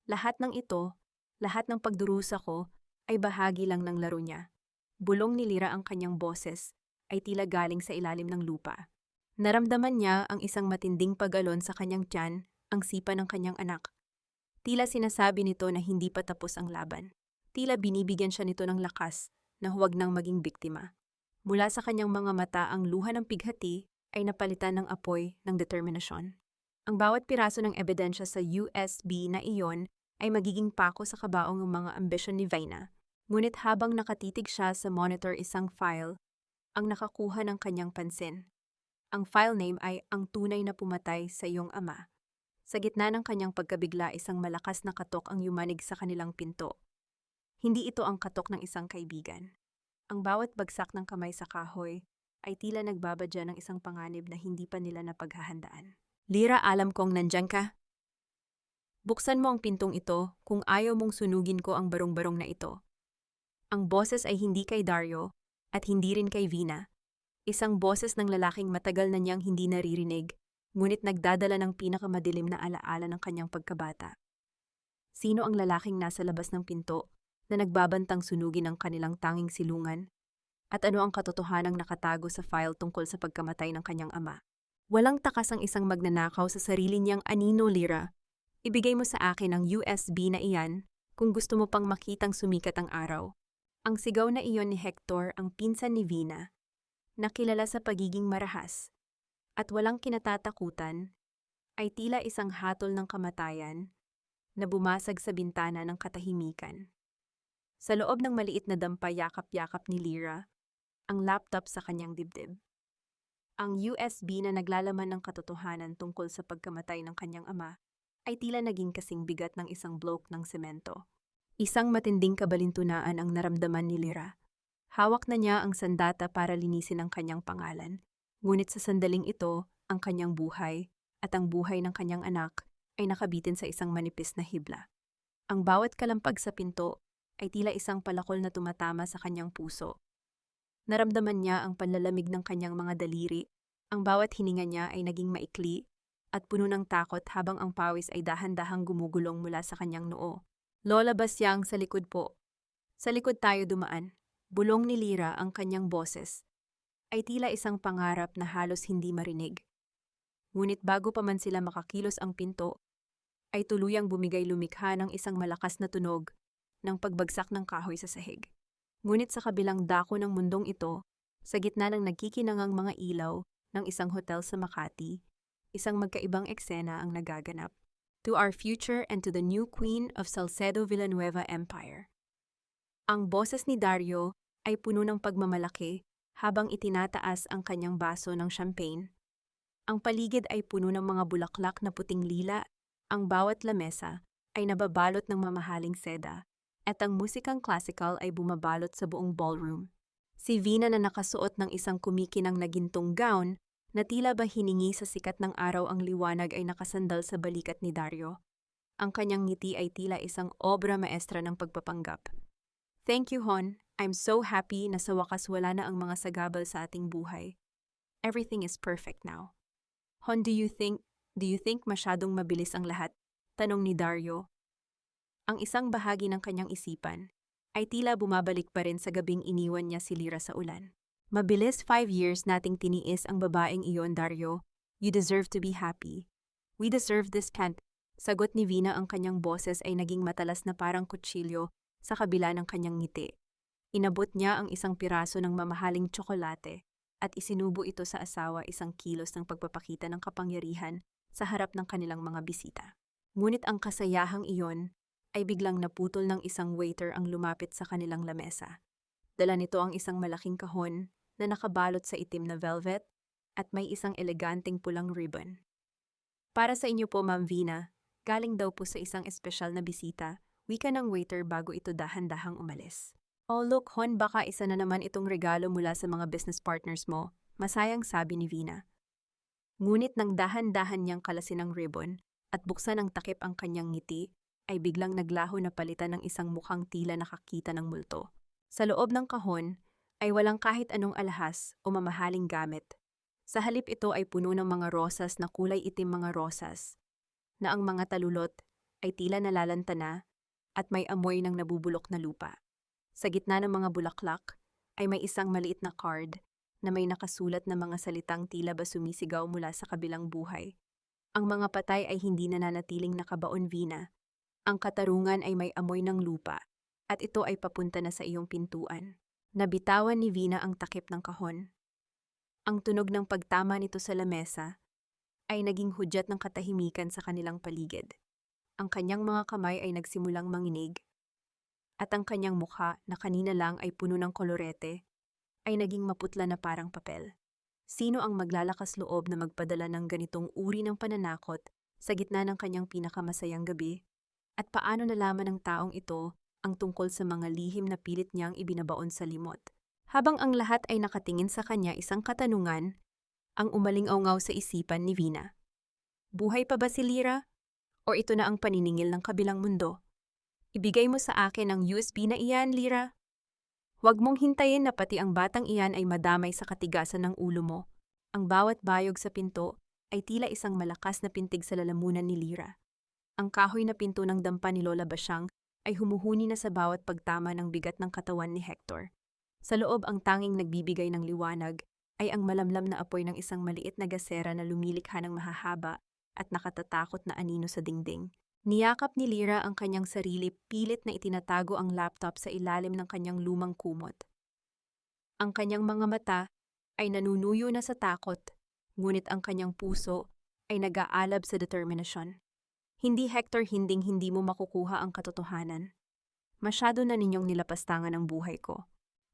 Speaker 1: Lahat ng ito, lahat ng pagdurusa ko, ay bahagi lang ng laro niya. Bulong ni Lyra, ang kanyang boses ay tila galing sa ilalim ng lupa. Naramdaman niya ang isang matinding pag-alon sa kanyang tiyan, ang sipa ng kanyang anak. Tila sinasabi nito na hindi pa tapos ang laban. Tila binibigyan siya nito ng lakas na huwag nang maging biktima. Mula sa kanyang mga mata, ang luha ng pighati ay napalitan ng apoy ng determinasyon. Ang bawat piraso ng ebidensya sa USB na iyon ay magiging pako sa kabaong ng mga ambisyon ni Vina. Ngunit habang nakatitig siya sa monitor, isang file ang nakakuha ng kanyang pansin. Ang file name ay "Ang tunay na pumatay sa iyong ama." Sa gitna ng kanyang pagkabigla, isang malakas na katok ang yumanig sa kanilang pinto. Hindi ito ang katok ng isang kaibigan. Ang bawat bagsak ng kamay sa kahoy ay tila nagbabadya ng isang panganib na hindi pa nila napaghahandaan. Lyra, alam kong nandiyan ka. Buksan mo ang pintong ito kung ayaw mong sunugin ko ang barong-barong na ito. Ang boses ay hindi kay Dario at hindi rin kay Vina. Isang boses ng lalaking matagal na niyang hindi naririnig, ngunit nagdadala ng pinakamadilim na alaala ng kanyang pagkabata. Sino ang lalaking nasa labas ng pinto na nagbabantang sunugin ang kanilang tanging silungan? At ano ang katotohanang nakatago sa file tungkol sa pagkamatay ng kanyang ama? Walang takas ang isang magnanakaw sa sarili niyang anino. Lyra, ibigay mo sa akin ang USB na iyan kung gusto mo pang makitang sumikat ang araw. Ang sigaw na iyon ni Hector, ang pinsan ni Vina, nakilala sa pagiging marahas at walang kinatatakutan, ay tila isang hatol ng kamatayan na bumasag sa bintana ng katahimikan. Sa loob ng maliit na dampa, yakap-yakap ni Lyra ang laptop sa kanyang dibdib. Ang USB na naglalaman ng katotohanan tungkol sa pagkamatay ng kanyang ama ay tila naging kasing bigat ng isang bloke ng semento. Isang matinding kabalintunaan ang naramdaman ni Lyra. Hawak na niya ang sandata para linisin ang kanyang pangalan, ngunit sa sandaling ito, ang kanyang buhay at ang buhay ng kanyang anak ay nakabitin sa isang manipis na hibla. Ang bawat kalampag sa pinto ay tila isang palakol na tumatama sa kanyang puso. Naramdaman niya ang panlalamig ng kanyang mga daliri. Ang bawat hininga niya ay naging maikli at puno ng takot habang ang pawis ay dahan-dahang gumugulong mula sa kanyang noo. Lola Basyang, sa likod po. Sa likod tayo dumaan. Bulong ni Lyra, ang kanyang boses ay tila isang pangarap na halos hindi marinig. Ngunit bago pa man sila makakilos, ang pinto ay tuluyang bumigay lumikha ng isang malakas na tunog ng pagbagsak ng kahoy sa sahig. Ngunit sa kabilang dako ng mundong ito, sa gitna ng nagkikinangang mga ilaw ng isang hotel sa Makati, isang magkaibang eksena ang nagaganap. To our future and to the new queen of Salcedo Villanueva Empire. Ang boses ni Dario ay puno ng pagmamalaki habang itinataas ang kanyang baso ng champagne. Ang paligid ay puno ng mga bulaklak na puting lila. Ang bawat lamesa ay nababalot ng mamahaling seda at ang musikang classical ay bumabalot sa buong ballroom. Si Vina na nakasuot ng isang kumikinang na gintong gown na tila ba hiningi sa sikat ng araw ang liwanag ay nakasandal sa balikat ni Dario. Ang kanyang ngiti ay tila isang obra maestra ng pagpapanggap. Thank you, Hon. I'm so happy na sa wakas wala na ang mga sagabal sa ating buhay. Everything is perfect now. Hon, do you think masyadong mabilis ang lahat? Tanong ni Dario. Ang isang bahagi ng kanyang isipan ay tila bumabalik pa rin sa gabing iniwan niya si Lyra sa ulan. Mabilis, 5 years nating tiniis ang babaeng iyon, Dario. You deserve to be happy. We deserve this pant. Sagot ni Vina, ang kanyang boses ay naging matalas na parang kutsilyo sa kabila ng kanyang ngiti. Inabot niya ang isang piraso ng mamahaling tsokolate at isinubo ito sa asawa, isang kilos ng pagpapakita ng kapangyarihan sa harap ng kanilang mga bisita. Ngunit ang kasayahang iyon ay biglang naputol ng isang waiter ang lumapit sa kanilang lamesa. Dala nito ang isang malaking kahon na nakabalot sa itim na velvet at may isang eleganteng pulang ribbon. Para sa inyo po, Ma'am Vina, galing daw po sa isang espesyal na bisita, wika ng waiter bago ito dahan-dahang umalis. Oh look, Hon, baka isa na naman itong regalo mula sa mga business partners mo, masayang sabi ni Vina. Ngunit nang dahan-dahan niyang kalasin ang ribbon at buksan ang takip ang kanyang ngiti, ay biglang naglaho na palitan ng isang mukhang tila nakakita ng multo. Sa loob ng kahon ay walang kahit anong alahas o mamahaling gamit. Sa halip ito ay puno ng mga rosas na kulay itim, mga rosas, na ang mga talulot ay tila nalalantana at may amoy ng nabubulok na lupa. Sa gitna ng mga bulaklak ay may isang maliit na card na may nakasulat na mga salitang tila ba sumisigaw mula sa kabilang buhay. Ang mga patay ay hindi nananatiling nakabaon, Vina. Ang katarungan ay may amoy ng lupa at ito ay papunta na sa iyong pintuan. Nabitawan ni Vina ang takip ng kahon. Ang tunog ng pagtama nito sa lamesa ay naging hudyat ng katahimikan sa kanilang paligid. Ang kanyang mga kamay ay nagsimulang manginig at ang kanyang mukha na kanina lang ay puno ng kolorete ay naging maputla na parang papel. Sino ang maglalakas loob na magpadala ng ganitong uri ng pananakot sa gitna ng kanyang pinakamasayang gabi? At paano nalaman ng taong ito ang tungkol sa mga lihim na pilit niyang ibinabaon sa limot? Habang ang lahat ay nakatingin sa kanya, isang katanungan ang umaling-awngaw sa isipan ni Vina. Buhay pa ba si Lyra? O ito na ang paniningil ng kabilang mundo? Ibigay mo sa akin ang USB na iyan, Lyra. Huwag mong hintayin na pati ang batang iyan ay madamay sa katigasan ng ulo mo. Ang bawat bayog sa pinto ay tila isang malakas na pintig sa lalamunan ni Lyra. Ang kahoy na pinto ng dampa ni Lola Basyang ay humuhuni na sa bawat pagtama ng bigat ng katawan ni Hector. Sa loob, ang tanging nagbibigay ng liwanag ay ang malamlam na apoy ng isang maliit na gasera na lumilikha ng mahahaba at nakatatakot na anino sa dingding. Niyakap ni Lyra ang kanyang sarili, pilit na itinatago ang laptop sa ilalim ng kanyang lumang kumot. Ang kanyang mga mata ay nanunuyo na sa takot, ngunit ang kanyang puso ay nag-aalab sa determinasyon. Hindi, Hector, hindi mo makukuha ang katotohanan. Masyado na ninyong nilapastangan ang buhay ko.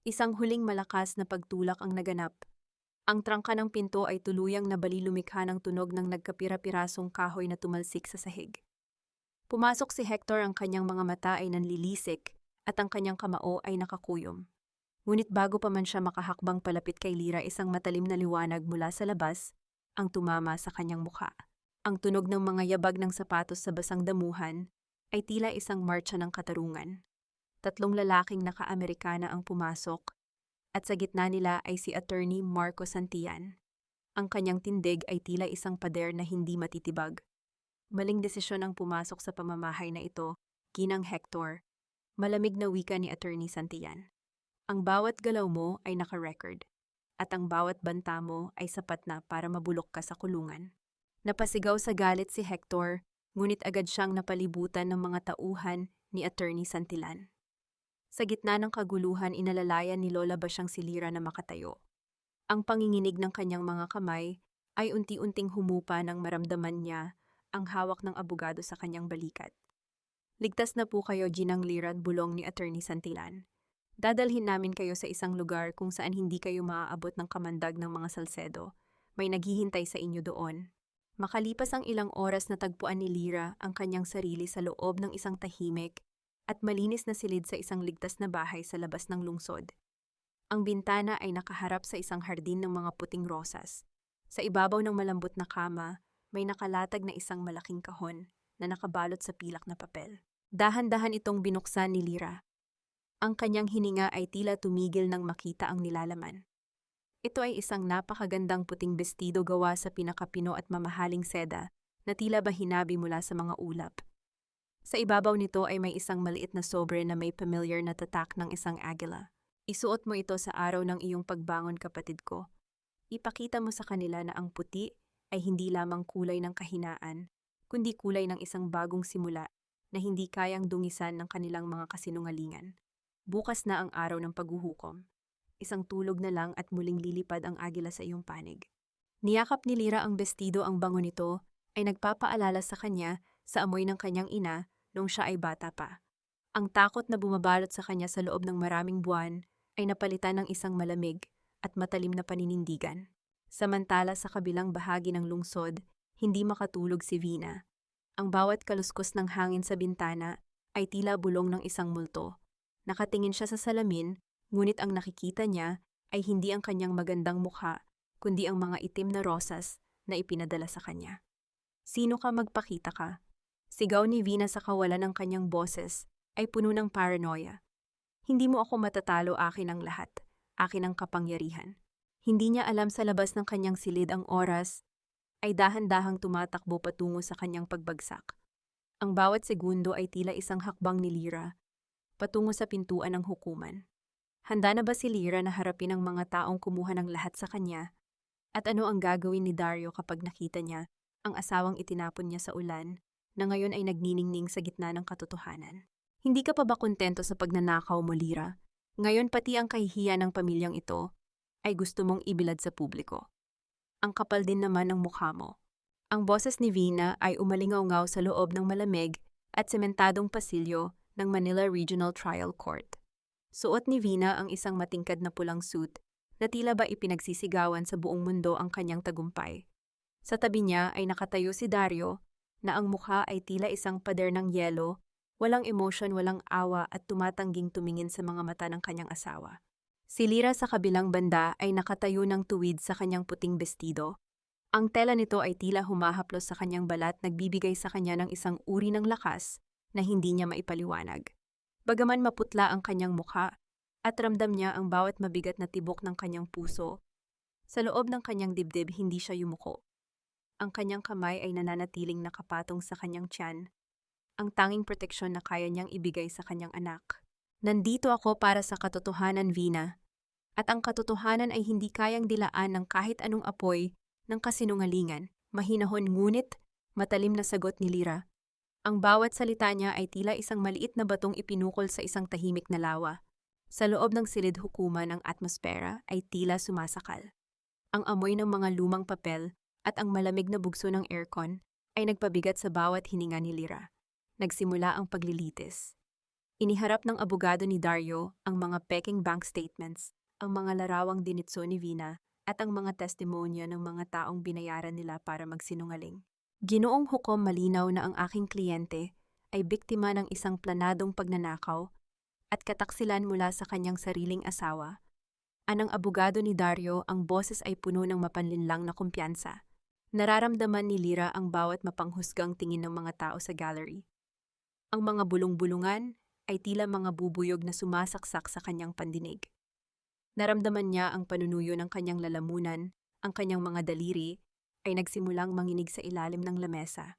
Speaker 1: Isang huling malakas na pagtulak ang naganap. Ang trangka ng pinto ay tuluyang nabali, lumikha ng tunog ng nagkapira-pirasong kahoy na tumalsik sa sahig. Pumasok si Hector, ang kanyang mga mata ay nanlilisik at ang kanyang kamao ay nakakuyom. Ngunit bago pa man siya makahakbang palapit kay Lyra, isang matalim na liwanag mula sa labas ang tumama sa kanyang mukha. Ang tunog ng mga yabag ng sapatos sa basang damuhan ay tila isang marcha ng katarungan. 3 lalaking naka-Amerikana ang pumasok at sa gitna nila ay si Attorney Marco Santillan. Ang kanyang tindig ay tila isang pader na hindi matitibag. Maling desisyon ang pumasok sa pamamahay na ito, Ginang Hector. Malamig na wika ni Attorney Santillan. Ang bawat galaw mo ay naka-record at ang bawat banta mo ay sapat na para mabulok ka sa kulungan. Napasigaw sa galit si Hector, ngunit agad siyang napalibutan ng mga tauhan ni Attorney Santillan. Sa gitna ng kaguluhan, inalalayan ni Lola Basyang si Lyra na makatayo. Ang panginginig ng kanyang mga kamay ay unti-unting humupa nang maramdaman niya ang hawak ng abogado sa kanyang balikat. Ligtas na po kayo, Ginang Lyra, bulong ni Attorney Santillan. Dadalhin namin kayo sa isang lugar kung saan hindi kayo maaabot ng kamandag ng mga Salcedo. May naghihintay sa inyo doon. Makalipas ang ilang oras, natagpuan ni Lyra ang kanyang sarili sa loob ng isang tahimik at malinis na silid sa isang ligtas na bahay sa labas ng lungsod. Ang bintana ay nakaharap sa isang hardin ng mga puting rosas. Sa ibabaw ng malambot na kama, may nakalatag na isang malaking kahon na nakabalot sa pilak na papel. Dahan-dahan itong binuksan ni Lyra. Ang kanyang hininga ay tila tumigil nang makita ang nilalaman. Ito ay isang napakagandang puting bestido gawa sa pinakapino at mamahaling seda na tila ba hinabi mula sa mga ulap. Sa ibabaw nito ay may isang maliit na sobre na may familiar na tatak ng isang agila. Isuot mo ito sa araw ng iyong pagbangon, kapatid ko. Ipakita mo sa kanila na ang puti ay hindi lamang kulay ng kahinaan, kundi kulay ng isang bagong simula na hindi kayang dungisan ng kanilang mga kasinungalingan. Bukas na ang araw ng paghuhukom. Isang tulog na lang at muling lilipad ang agila sa iyong panig. Niyakap ni Lyra ang bestido, ang bango nito ay nagpapaalala sa kanya sa amoy ng kanyang ina nung siya ay bata pa. Ang takot na bumabalot sa kanya sa loob ng maraming buwan ay napalitan ng isang malamig at matalim na paninindigan. Samantala sa kabilang bahagi ng lungsod, hindi makatulog si Vina. Ang bawat kaluskos ng hangin sa bintana ay tila bulong ng isang multo. Nakatingin siya sa salamin, ngunit ang nakikita niya ay hindi ang kanyang magandang mukha, kundi ang mga itim na rosas na ipinadala sa kanya. "Sino ka, magpakita ka?" Sigaw ni Vina sa kawalan ng kanyang boses ay puno ng paranoia. "Hindi mo ako matatalo, akin ang lahat. Akin ang kapangyarihan." Hindi niya alam sa labas ng kanyang silid ang oras ay dahan-dahang tumatakbo patungo sa kanyang pagbagsak. Ang bawat segundo ay tila isang hakbang ni Lyra patungo sa pintuan ng hukuman. Handa na ba si Lyra na harapin ang mga taong kumuha ng lahat sa kanya? At ano ang gagawin ni Dario kapag nakita niya ang asawang itinapon niya sa ulan na ngayon ay nagniningning sa gitna ng katotohanan? Hindi ka pa ba kontento sa pagnanakaw mo, Lyra? Ngayon pati ang kahihiyan ng pamilyang ito ay gusto mong ibilad sa publiko. Ang kapal din naman ng mukha mo. Ang boses ni Vina ay umalingaw-ngaw sa loob ng malamig at sementadong pasilyo ng Manila Regional Trial Court. Suot ni Vina ang isang matingkad na pulang suit na tila ba ipinagsisigawan sa buong mundo ang kanyang tagumpay. Sa tabi niya ay nakatayo si Dario na ang mukha ay tila isang pader ng yelo, walang emosyon, walang awa at tumatangging tumingin sa mga mata ng kanyang asawa. Si Lyra sa kabilang banda ay nakatayo ng tuwid sa kanyang puting bestido. Ang tela nito ay tila humahaplos sa kanyang balat, nagbibigay sa kanya ng isang uri ng lakas na hindi niya maipaliwanag. Bagaman maputla ang kanyang mukha at ramdam niya ang bawat mabigat na tibok ng kanyang puso, sa loob ng kanyang dibdib hindi siya yumuko. Ang kanyang kamay ay nananatiling nakapatong sa kanyang tiyan, ang tanging proteksyon na kaya niyang ibigay sa kanyang anak. "Nandito ako para sa katotohanan, Vina. At ang katotohanan ay hindi kayang dilaan ng kahit anong apoy ng kasinungalingan." Mahinahon ngunit matalim na sagot ni Lyra. Ang bawat salita niya ay tila isang maliit na batong ipinukol sa isang tahimik na lawa. Sa loob ng silid hukuman, ang atmosfera ay tila sumasakal. Ang amoy ng mga lumang papel at ang malamig na bugso ng aircon ay nagpabigat sa bawat hininga ni Lyra. Nagsimula ang paglilitis. Iniharap ng abogado ni Dario ang mga peking bank statements, ang mga larawang dinitso ni Vina, at ang mga testimonya ng mga taong binayaran nila para magsinungaling. "Ginoong hukom, malinaw na ang aking kliyente ay biktima ng isang planadong pagnanakaw at kataksilan mula sa kanyang sariling asawa." Anang abogado ni Dario, ang boses ay puno ng mapanlinlang na kumpiyansa. Nararamdaman ni Lyra ang bawat mapanghusgang tingin ng mga tao sa gallery. Ang mga bulong-bulungan ay tila mga bubuyog na sumasaksak sa kanyang pandinig. Naramdaman niya ang panunuyo ng kanyang lalamunan, ang kanyang mga daliri ay nagsimulang manginig sa ilalim ng lamesa.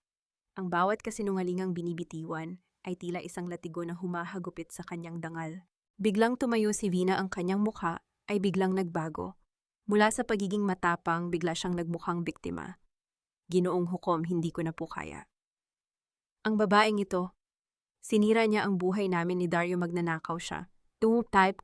Speaker 1: Ang bawat kasinungalingang binibitiwan ay tila isang latigo na humahagupit sa kanyang dangal. Biglang tumayo si Vina, ang kanyang mukha ay biglang nagbago. Mula sa pagiging matapang, bigla siyang nagmukhang biktima. "Ginoong hukom, hindi ko na po kaya. Ang babaeng ito, sinira niya ang buhay namin ni Dario, magnanakaw siya. Type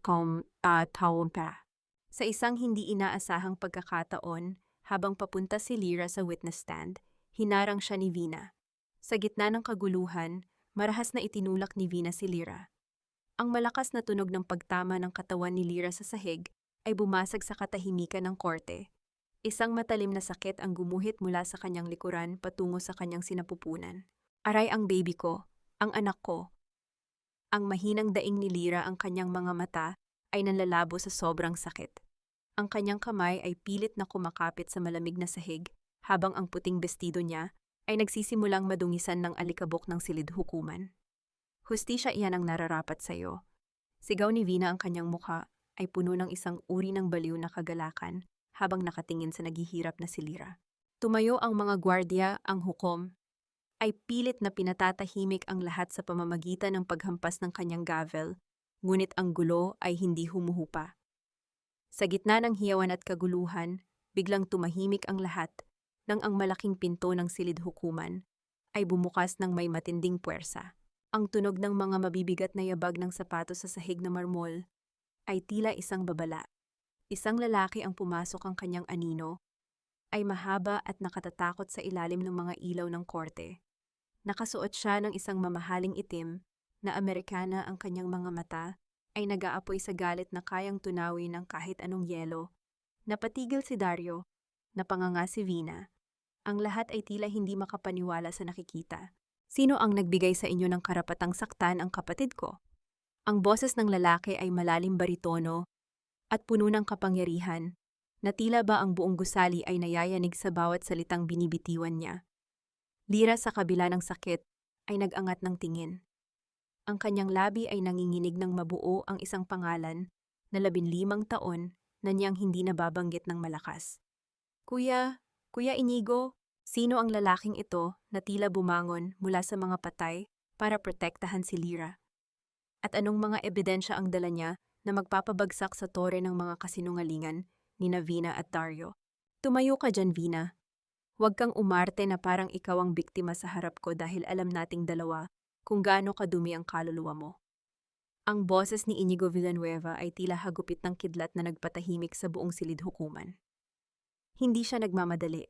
Speaker 1: taon pa." Sa isang hindi inaasahang pagkakataon, habang papunta si Lyra sa witness stand, hinarang siya ni Vina. Sa gitna ng kaguluhan, marahas na itinulak ni Vina si Lyra. Ang malakas na tunog ng pagtama ng katawan ni Lyra sa sahig ay bumasag sa katahimikan ng korte. Isang matalim na sakit ang gumuhit mula sa kanyang likuran patungo sa kanyang sinapupunan. "Aray, ang baby ko, ang anak ko." Ang mahinang daing ni Lyra, ang kanyang mga mata ay nanlalabo sa sobrang sakit. Ang kanyang kamay ay pilit na kumakapit sa malamig na sahig, habang ang puting bestido niya ay nagsisimulang madungisan ng alikabok ng silid hukuman. "Hustisya, iyan ang nararapat sa iyo." Sigaw ni Vina, ang kanyang mukha ay puno ng isang uri ng baliw na kagalakan habang nakatingin sa naghihirap na si Lyra. Tumayo ang mga gwardya, ang hukom ay pilit na pinatatahimik ang lahat sa pamamagitan ng paghampas ng kanyang gavel, ngunit ang gulo ay hindi humuhupa. Sa gitna ng hiyawan at kaguluhan, biglang tumahimik ang lahat nang ang malaking pinto ng silid hukuman ay bumukas ng may matinding puwersa. Ang tunog ng mga mabibigat na yabag ng sapatos sa sahig na marmol ay tila isang babala. Isang lalaki ang pumasok ang kanyang anino, ay mahaba at nakatatakot sa ilalim ng mga ilaw ng korte. Nakasuot siya ng isang mamahaling itim na Amerikana, ang kanyang mga mata ay nag-aapoy sa galit na kayang tunawin ng kahit anong yelo. Napatigil si Dario, napanganga si Vina. Ang lahat ay tila hindi makapaniwala sa nakikita. Sino ang nagbigay sa inyo ng karapatang saktan ang kapatid ko? Ang boses ng lalaki ay malalim baritono at puno ng kapangyarihan, na tila ba ang buong gusali ay nayayanig sa bawat salitang binibitiwan niya. Lira sa kabila ng sakit ay nag-angat ng tingin. Ang kanyang labi ay nanginginig ng mabuo ang isang pangalan na 15 taon na niyang hindi nababanggit ng malakas. Kuya Inigo, sino ang lalaking ito na tila bumangon mula sa mga patay para protektahan si Lira? At anong mga ebidensya ang dala niya na magpapabagsak sa tore ng mga kasinungalingan ni Vina at Dario? Tumayo ka dyan, Vina. Huwag kang umarte na parang ikaw ang biktima sa harap ko dahil alam nating dalawa kung gaano kadumi ang kaluluwa mo. Ang boses ni Inigo Villanueva ay tila hagupit ng kidlat na nagpatahimik sa buong silid hukuman. Hindi siya nagmamadali.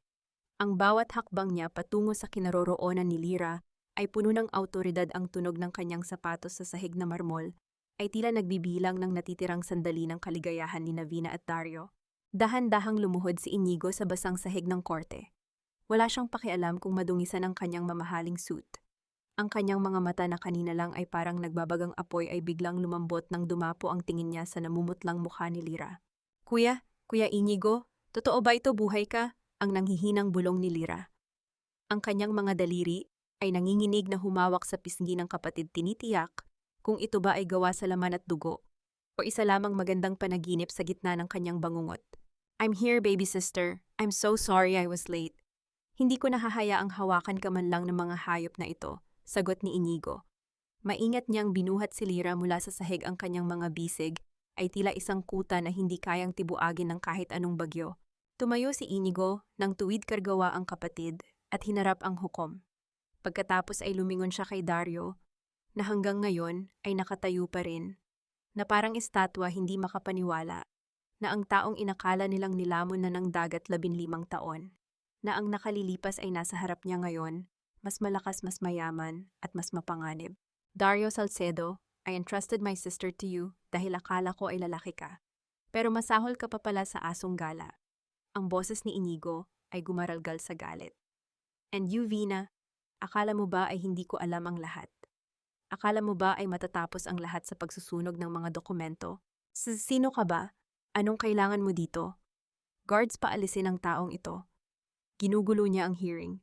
Speaker 1: Ang bawat hakbang niya patungo sa kinaroroonan ni Lira ay puno ng awtoridad. Ang tunog ng kanyang sapatos sa sahig na marmol ay tila nagbibilang ng natitirang sandali ng kaligayahan ni Vina at Dario. Dahan-dahang lumuhod si Inigo sa basang sahig ng korte. Wala siyang pakialam kung madungisan ang kanyang mamahaling suit. Ang kanyang mga mata na kanina lang ay parang nagbabagang apoy ay biglang lumambot nang dumapo ang tingin niya sa namumutlang mukha ni Lira. Kuya Inigo, totoo ba ito, buhay ka? Ang nanghihinang bulong ni Lira. Ang kanyang mga daliri ay nanginginig na humawak sa pisngi ng kapatid. Tinitiyak kung ito ba ay gawa sa laman at dugo o isa lamang magandang panaginip sa gitna ng kanyang bangungot. I'm here, baby sister. I'm so sorry I was late. Hindi ko nahahayaang hawakan ka man lang ng mga hayop na ito, sagot ni Inigo. Maingat niyang binuhat si Lira mula sa sahig. Ang kanyang mga bisig ay tila isang kuta na hindi kayang tibuagin ng kahit anong bagyo. Tumayo si Inigo nang tuwid kargawa ang kapatid at hinarap ang hukom. Pagkatapos ay lumingon siya kay Dario, na hanggang ngayon ay nakatayo pa rin, na parang estatwa, hindi makapaniwala, na ang taong inakala nilang nilamon na ng dagat 15 taon, na ang nakalilipas ay nasa harap niya ngayon, mas malakas, mas mayaman, at mas mapanganib. Dario Salcedo, I entrusted my sister to you dahil akala ko ay lalaki ka. Pero masahol ka pa pala sa asong gala. Ang boses ni Inigo ay gumaralgal sa galit. And you, Vina, akala mo ba ay hindi ko alam ang lahat? Akala mo ba ay matatapos ang lahat sa pagsusunog ng mga dokumento? Sino ka ba? Anong kailangan mo dito? Guards, paalisin ang taong ito. Ginugulo niya ang hearing.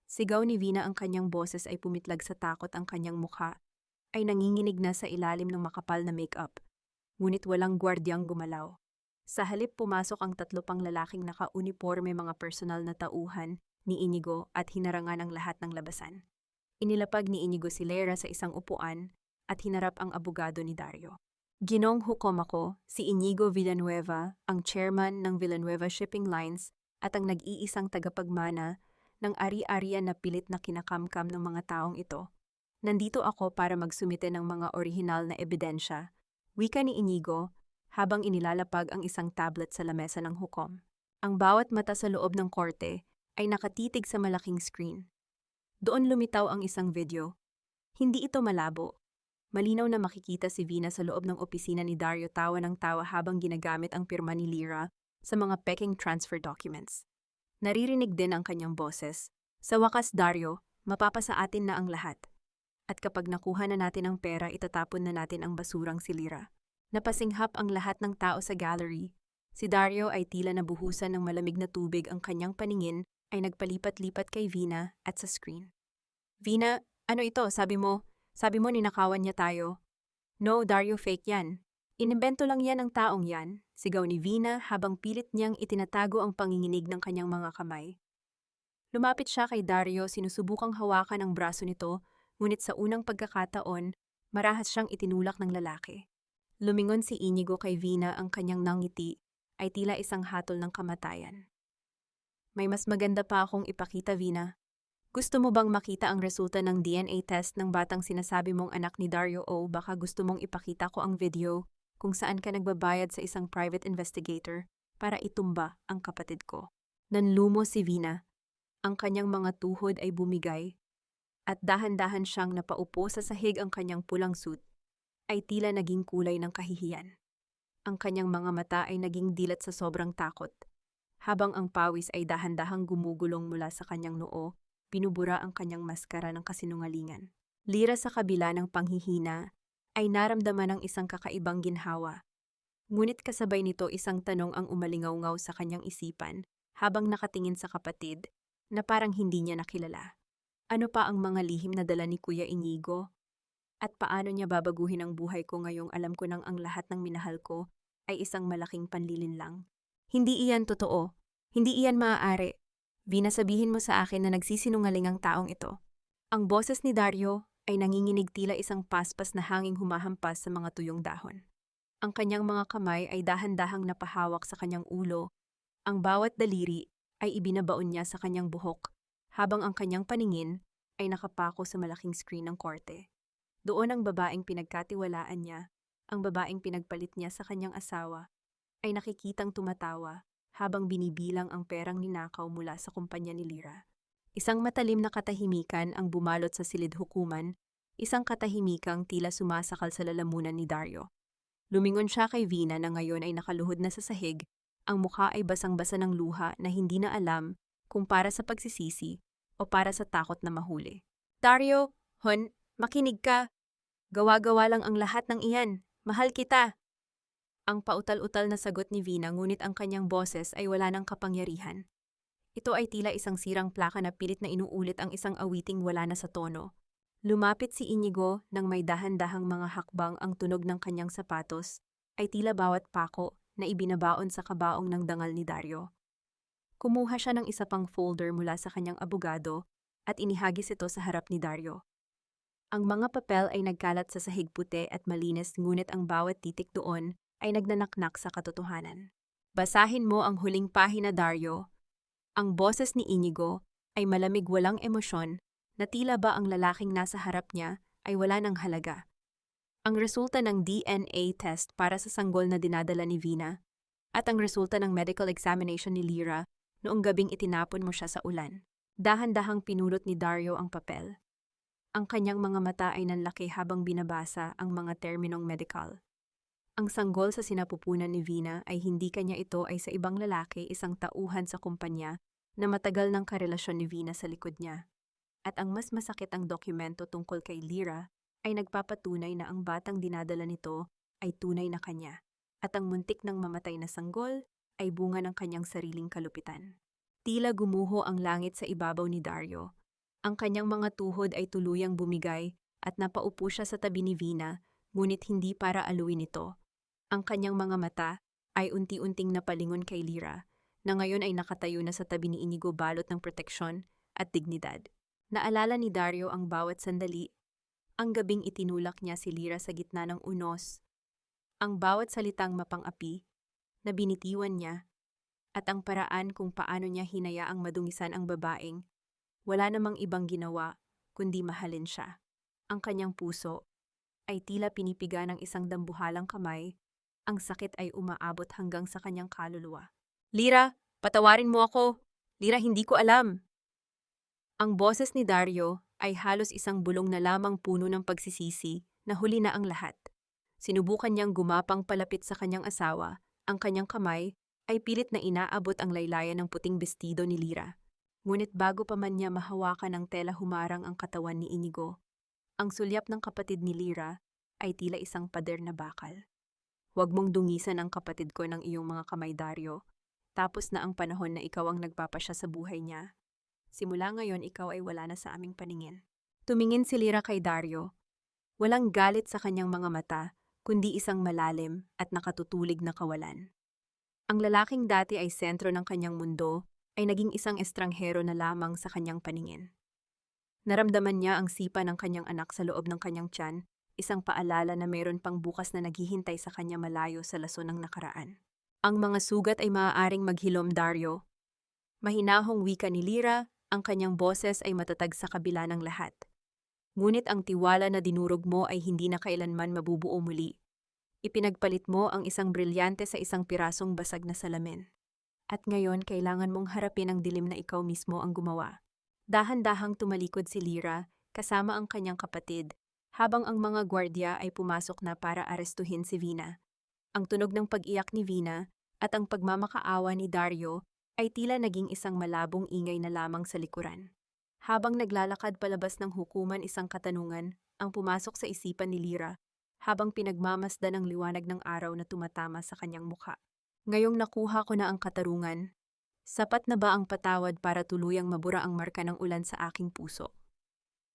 Speaker 1: Sigaw ni Vina. Ang kanyang boses ay pumitlag sa takot. Ang kanyang mukha ay nanginginig na sa ilalim ng makapal na make-up. Ngunit walang gwardyang gumalaw. Sa halip, pumasok ang 3 pang lalaking naka-uniforme, mga personal na tauhan ni Inigo, at hinarangan ang lahat ng labasan. Inilapag ni Inigo si Lira sa isang upuan at hinarap ang abogado ni Dario. Ginong hukom ako, si Inigo Villanueva, ang chairman ng Villanueva Shipping Lines at ang nag-iisang tagapagmana ng ari-arian na pilit na kinakamkam ng mga taong ito. Nandito ako para magsumite ng mga orihinal na ebidensya, wika ni Inigo, habang inilalapag ang isang tablet sa lamesa ng hukom. Ang bawat mata sa loob ng korte ay nakatitig sa malaking screen. Doon lumitaw ang isang video. Hindi ito malabo. Malinaw na makikita si Vina sa loob ng opisina ni Dario, tawa ng tawa habang ginagamit ang pirma ni Lira sa mga peking transfer documents. Naririnig din ang kanyang boses. Sa wakas, Dario, mapapasa atin na ang lahat. At kapag nakuha na natin ang pera, itatapon na natin ang basurang si Lira. Napasinghap ang lahat ng tao sa gallery. Si Dario ay tila nabuhusan ng malamig na tubig. Ang kanyang paningin ay nagpalipat-lipat kay Vina at sa screen. Vina, ano ito? Sabi mo ninakawan niya tayo. No, Dario, fake yan. Inimbento lang yan ng taong yan, sigaw ni Vina habang pilit niyang itinatago ang panginginig ng kanyang mga kamay. Lumapit siya kay Dario, sinusubukang hawakan ang braso nito, ngunit sa unang pagkakataon, marahas siyang itinulak ng lalaki. Lumingon si Inigo kay Vina. Ang kanyang nangiti ay tila isang hatol ng kamatayan. May mas maganda pa akong ipakita, Vina. Gusto mo bang makita ang resulta ng DNA test ng batang sinasabi mong anak ni Dario o baka gusto mong ipakita ko ang video kung saan ka nagbabayad sa isang private investigator para itumba ang kapatid ko? Nanlumo si Vina. Ang kanyang mga tuhod ay bumigay at dahan-dahan siyang napaupo sa sahig. Ang kanyang pulang suit ay tila naging kulay ng kahihiyan. Ang kanyang mga mata ay naging dilat sa sobrang takot. Habang ang pawis ay dahan-dahang gumugulong mula sa kanyang noo, binubura ang kanyang maskara ng kasinungalingan. Lira sa kabila ng panghihina, ay naramdaman ng isang kakaibang ginhawa. Ngunit kasabay nito isang tanong ang umalingaw-ngaw sa kanyang isipan habang nakatingin sa kapatid na parang hindi niya nakilala. Ano pa ang mga lihim na dala ni Kuya Inigo? At paano niya babaguhin ang buhay ko ngayong alam ko nang ang lahat ng minahal ko ay isang malaking panlilinlang? Hindi iyan totoo. Hindi iyan maaari. Vina, sabihin mo sa akin na nagsisinungaling ang taong ito. Ang boses ni Dario ay nanginginig tila isang paspas na hanging humahampas sa mga tuyong dahon. Ang kanyang mga kamay ay dahan-dahang napahawak sa kanyang ulo. Ang bawat daliri ay ibinabaon niya sa kanyang buhok, habang ang kanyang paningin ay nakapako sa malaking screen ng korte. Doon ang babaeng pinagkatiwalaan niya, ang babaeng pinagpalit niya sa kanyang asawa, ay nakikitang tumatawa habang binibilang ang perang ninakaw mula sa kumpanya ni Lira. Isang matalim na katahimikan ang bumalot sa silid hukuman, isang katahimikang tila sumasakal sa lalamunan ni Dario. Lumingon siya kay Vina na ngayon ay nakaluhod na sa sahig, ang mukha ay basang-basa ng luha na hindi na alam kung para sa pagsisisi o para sa takot na mahuli. Dario, hon, makinig ka. Gawa-gawa lang ang lahat ng iyan. Mahal kita. Ang pautal-utal na sagot ni Vina, ngunit ang kanyang boses ay wala ng kapangyarihan. Ito ay tila isang sirang plaka na pilit na inuulit ang isang awiting wala na sa tono. Lumapit si Inigo nang may dahan-dahang mga hakbang. Ang tunog ng kanyang sapatos ay tila bawat pako na ibinabaon sa kabaong ng dangal ni Dario. Kumuha siya ng isa pang folder mula sa kanyang abogado at inihagis ito sa harap ni Dario. Ang mga papel ay nagkalat sa sahig puti at malinis, ngunit ang bawat titik doon ay nagnanaknak sa katotohanan. Basahin mo ang huling pahina, Dario. Ang boses ni Inigo ay malamig, walang emosyon, na tila ba ang lalaking nasa harap niya ay wala ng halaga. Ang resulta ng DNA test para sa sanggol na dinadala ni Vina at ang resulta ng medical examination ni Lira noong gabing itinapon mo siya sa ulan. Dahan-dahang pinulot ni Dario ang papel. Ang kanyang mga mata ay nanlaki habang binabasa ang mga terminong medikal. Ang sanggol sa sinapupunan ni Vina ay hindi kanya, ito ay sa ibang lalaki, isang tauhan sa kumpanya na matagal ng karelasyon ni Vina sa likod niya. At ang mas masakit, ang dokumento tungkol kay Lira ay nagpapatunay na ang batang dinadala nito ay tunay na kanya. At ang muntik ng mamatay na sanggol ay bunga ng kanyang sariling kalupitan. Tila gumuho ang langit sa ibabaw ni Dario. Ang kanyang mga tuhod ay tuluyang bumigay at napaupo siya sa tabi ni Vina, ngunit hindi para aluin ito. Ang kanyang mga mata ay unti-unting napalingon kay Lira, na ngayon ay nakatayo na sa tabi ni Inigo, balot ng proteksyon at dignidad. Naalala ni Dario ang bawat sandali, ang gabing itinulak niya si Lira sa gitna ng unos, ang bawat salitang mapang-api na binitiwan niya, at ang paraan kung paano niya hinayaang madungisan ang babaeng. Wala namang ibang ginawa kundi mahalin siya. Ang kanyang puso ay tila pinipiga ng isang dambuhalang kamay. Ang sakit ay umaabot hanggang sa kanyang kaluluwa. Lira, patawarin mo ako. Lira, hindi ko alam. Ang boses ni Dario ay halos isang bulong na lamang, puno ng pagsisisi na huli na ang lahat. Sinubukan niyang gumapang palapit sa kanyang asawa. Ang kanyang kamay ay pilit na inaabot ang laylayan ng puting bestido ni Lira. Ngunit bago pa man niya mahawakan ng tela, humarang ang katawan ni Inigo. Ang sulyap ng kapatid ni Lira ay tila isang pader na bakal. Huwag mong dungisan ang kapatid ko ng iyong mga kamay, Dario. Tapos na ang panahon na ikaw ang nagpapasya sa buhay niya. Simula ngayon, ikaw ay wala na sa aming paningin. Tumingin si Lira kay Dario. Walang galit sa kanyang mga mata, kundi isang malalim at nakatutulig na kawalan. Ang lalaking dati ay sentro ng kanyang mundo ay naging isang estranghero na lamang sa kanyang paningin. Naramdaman niya ang sipa ng kanyang anak sa loob ng kanyang tiyan, isang paalala na mayroon pang bukas na naghihintay sa kanya malayo sa lason ng nakaraan. Ang mga sugat ay maaaring maghilom, Dario. Mahinahong wika ni Lira, Ang kanyang boses ay matatag sa kabila ng lahat. Ngunit ang tiwala na dinurog mo ay hindi na kailanman mabubuo muli. Ipinagpalit mo ang isang brilyante sa isang pirasong basag na salamin. At ngayon kailangan mong harapin ang dilim na ikaw mismo ang gumawa. Dahan-dahang tumalikod si Lyra, kasama ang kanyang kapatid, habang ang mga gwardya ay pumasok na para arestuhin si Vina. Ang tunog ng pag-iyak ni Vina at ang pagmamakaawa ni Dario ay tila naging isang malabong ingay na lamang sa likuran. Habang naglalakad palabas ng hukuman isang katanungan ang pumasok sa isipan ni Lyra, habang pinagmamasdan ang liwanag ng araw na tumatama sa kanyang mukha. Ngayong nakuha ko na ang katarungan, sapat na ba ang patawad para tuluyang mabura ang marka ng ulan sa aking puso?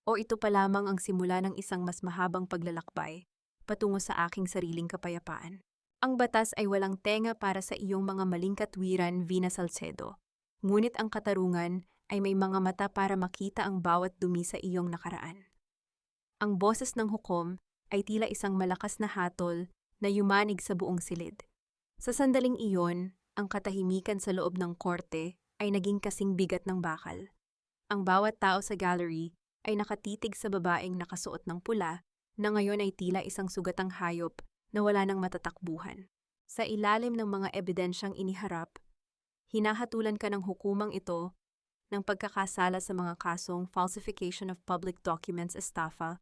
Speaker 1: O ito pa lamang ang simula ng isang mas mahabang paglalakbay patungo sa aking sariling kapayapaan? Ang batas ay walang tenga para sa iyong mga maling katwiran, Vina Salcedo. Ngunit ang katarungan ay may mga mata para makita ang bawat dumi sa iyong nakaraan. Ang boses ng hukom ay tila isang malakas na hatol na yumanig sa buong silid. Sa sandaling iyon, ang katahimikan sa loob ng korte ay naging kasing bigat ng bakal. Ang bawat tao sa gallery ay nakatitig sa babaeng nakasuot ng pula na ngayon ay tila isang sugatang hayop na wala ng matatakbuhan. Sa ilalim ng mga ebidensyang iniharap, hinahatulan ka ng hukumang ito ng pagkakasala sa mga kasong falsification of public documents, estafa,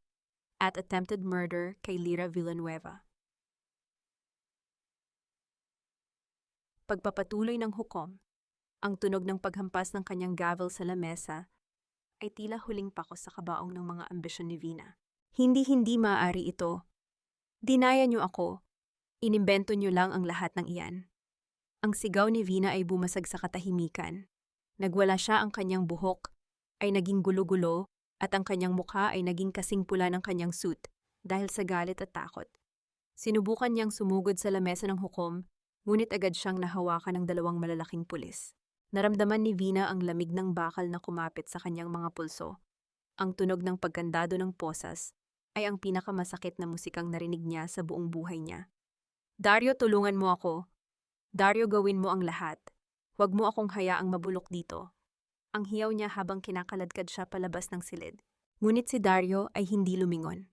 Speaker 1: at attempted murder kay Lyra Villanueva. Pagpapatuloy ng hukom, ang tunog ng paghampas ng kanyang gavel sa lamesa ay tila huling pakos sa kabaong ng mga ambisyon ni Vina. Hindi maaari ito. Dinaya niyo ako. Inimbento niyo lang ang lahat ng iyan. Ang sigaw ni Vina ay bumasag sa katahimikan. Nagwala siya, ang kanyang buhok ay naging gulo-gulo at ang kanyang mukha ay naging kasing pula ng kanyang suit dahil sa galit at takot. Sinubukan niyang sumugod sa lamesa ng hukom, ngunit agad siyang nahawakan ng dalawang malalaking pulis. Naramdaman ni Vina ang lamig ng bakal na kumapit sa kanyang mga pulso. Ang tunog ng pagkandado ng posas ay ang pinakamasakit na musikang narinig niya sa buong buhay niya. Dario, tulungan mo ako. Dario, gawin mo ang lahat. Huwag mo akong hayaang mabulok dito. Ang hiyaw niya habang kinakaladkad siya palabas ng silid. Ngunit si Dario ay hindi lumingon.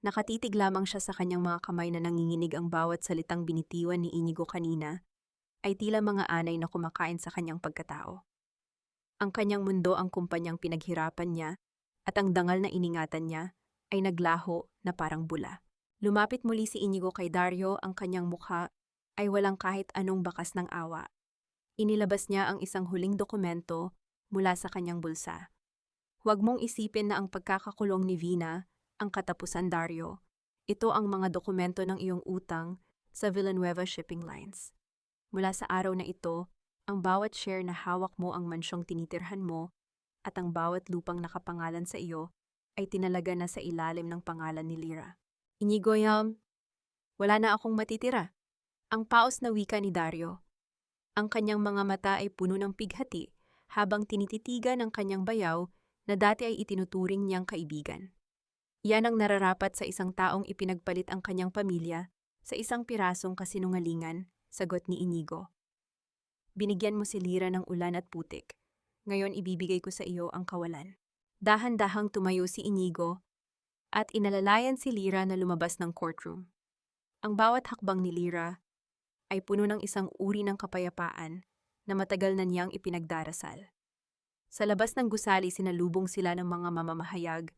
Speaker 1: Nakatitig lamang siya sa kanyang mga kamay na nanginginig. Ang bawat salitang binitiwan ni Inigo kanina ay tila mga anay na kumakain sa kanyang pagkatao. Ang kanyang mundo, ang kumpanyang pinaghirapan niya, at ang dangal na iningatan niya ay naglaho na parang bula. Lumapit muli si Inigo kay Dario, ang kanyang mukha ay walang kahit anong bakas ng awa. Inilabas niya ang isang huling dokumento mula sa kanyang bulsa. Huwag mong isipin na ang pagkakakulong ni Vina ang katapusan, Dario. Ito ang mga dokumento ng iyong utang sa Villanueva Shipping Lines. Mula sa araw na ito, ang bawat share na hawak mo ang mansyong tinitirhan mo at ang bawat lupang nakapangalan sa iyo ay tinalaga na sa ilalim ng pangalan ni Lyra. Inigo, wala na akong matitira. Ang paos na wika ni Dario. Ang kanyang mga mata ay puno ng pighati habang tinititigan ang kanyang bayaw na dati ay itinuturing niyang kaibigan. Iyan ang nararapat sa isang taong ipinagpalit ang kanyang pamilya sa isang pirasong kasinungalingan, sagot ni Inigo. Binigyan mo si Lyra ng ulan at putik. Ngayon ibibigay ko sa iyo ang kawalan. Dahan-dahang tumayo si Inigo at inalalayan si Lyra na lumabas ng courtroom. Ang bawat hakbang ni Lyra ay puno ng isang uri ng kapayapaan na matagal na niyang ipinagdarasal. Sa labas ng gusali, sinalubong sila ng mga mamamahayag.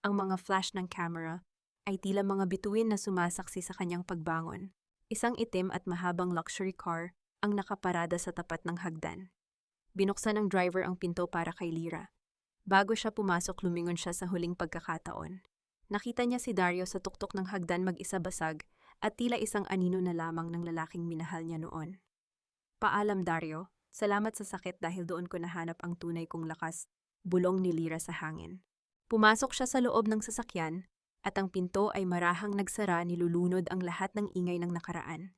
Speaker 1: Ang mga flash ng camera ay tila mga bituin na sumasaksi sa kanyang pagbangon. Isang itim at mahabang luxury car ang nakaparada sa tapat ng hagdan. Binuksan ng driver ang pinto para kay Lyra. Bago siya pumasok, lumingon siya sa huling pagkakataon. Nakita niya si Dario sa tuktok ng hagdan, mag-isa basag at tila isang anino na lamang ng lalaking minahal niya noon. Paalam, Dario. Salamat sa sakit dahil doon ko nahanap ang tunay kong lakas, bulong ni Lyra sa hangin. Pumasok siya sa loob ng sasakyan at ang pinto ay marahang nagsara, nilulunod ang lahat ng ingay ng nakaraan.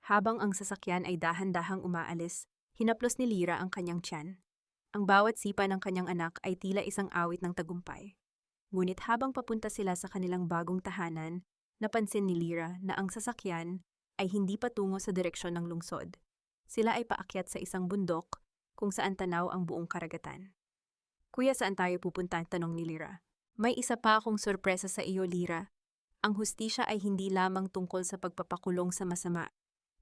Speaker 1: Habang ang sasakyan ay dahan-dahang umaalis, hinaplos ni Lyra ang kanyang tiyan. Ang bawat sipa ng kanyang anak ay tila isang awit ng tagumpay. Ngunit habang papunta sila sa kanilang bagong tahanan, napansin ni Lyra na ang sasakyan ay hindi patungo sa direksyon ng lungsod. Sila ay paakyat sa isang bundok kung saan tanaw ang buong karagatan. Kuya, saan tayo pupunta? Tanong ni Lyra. May isa pa akong sorpresa sa iyo, Lyra. Ang hustisya ay hindi lamang tungkol sa pagpapakulong sa masama.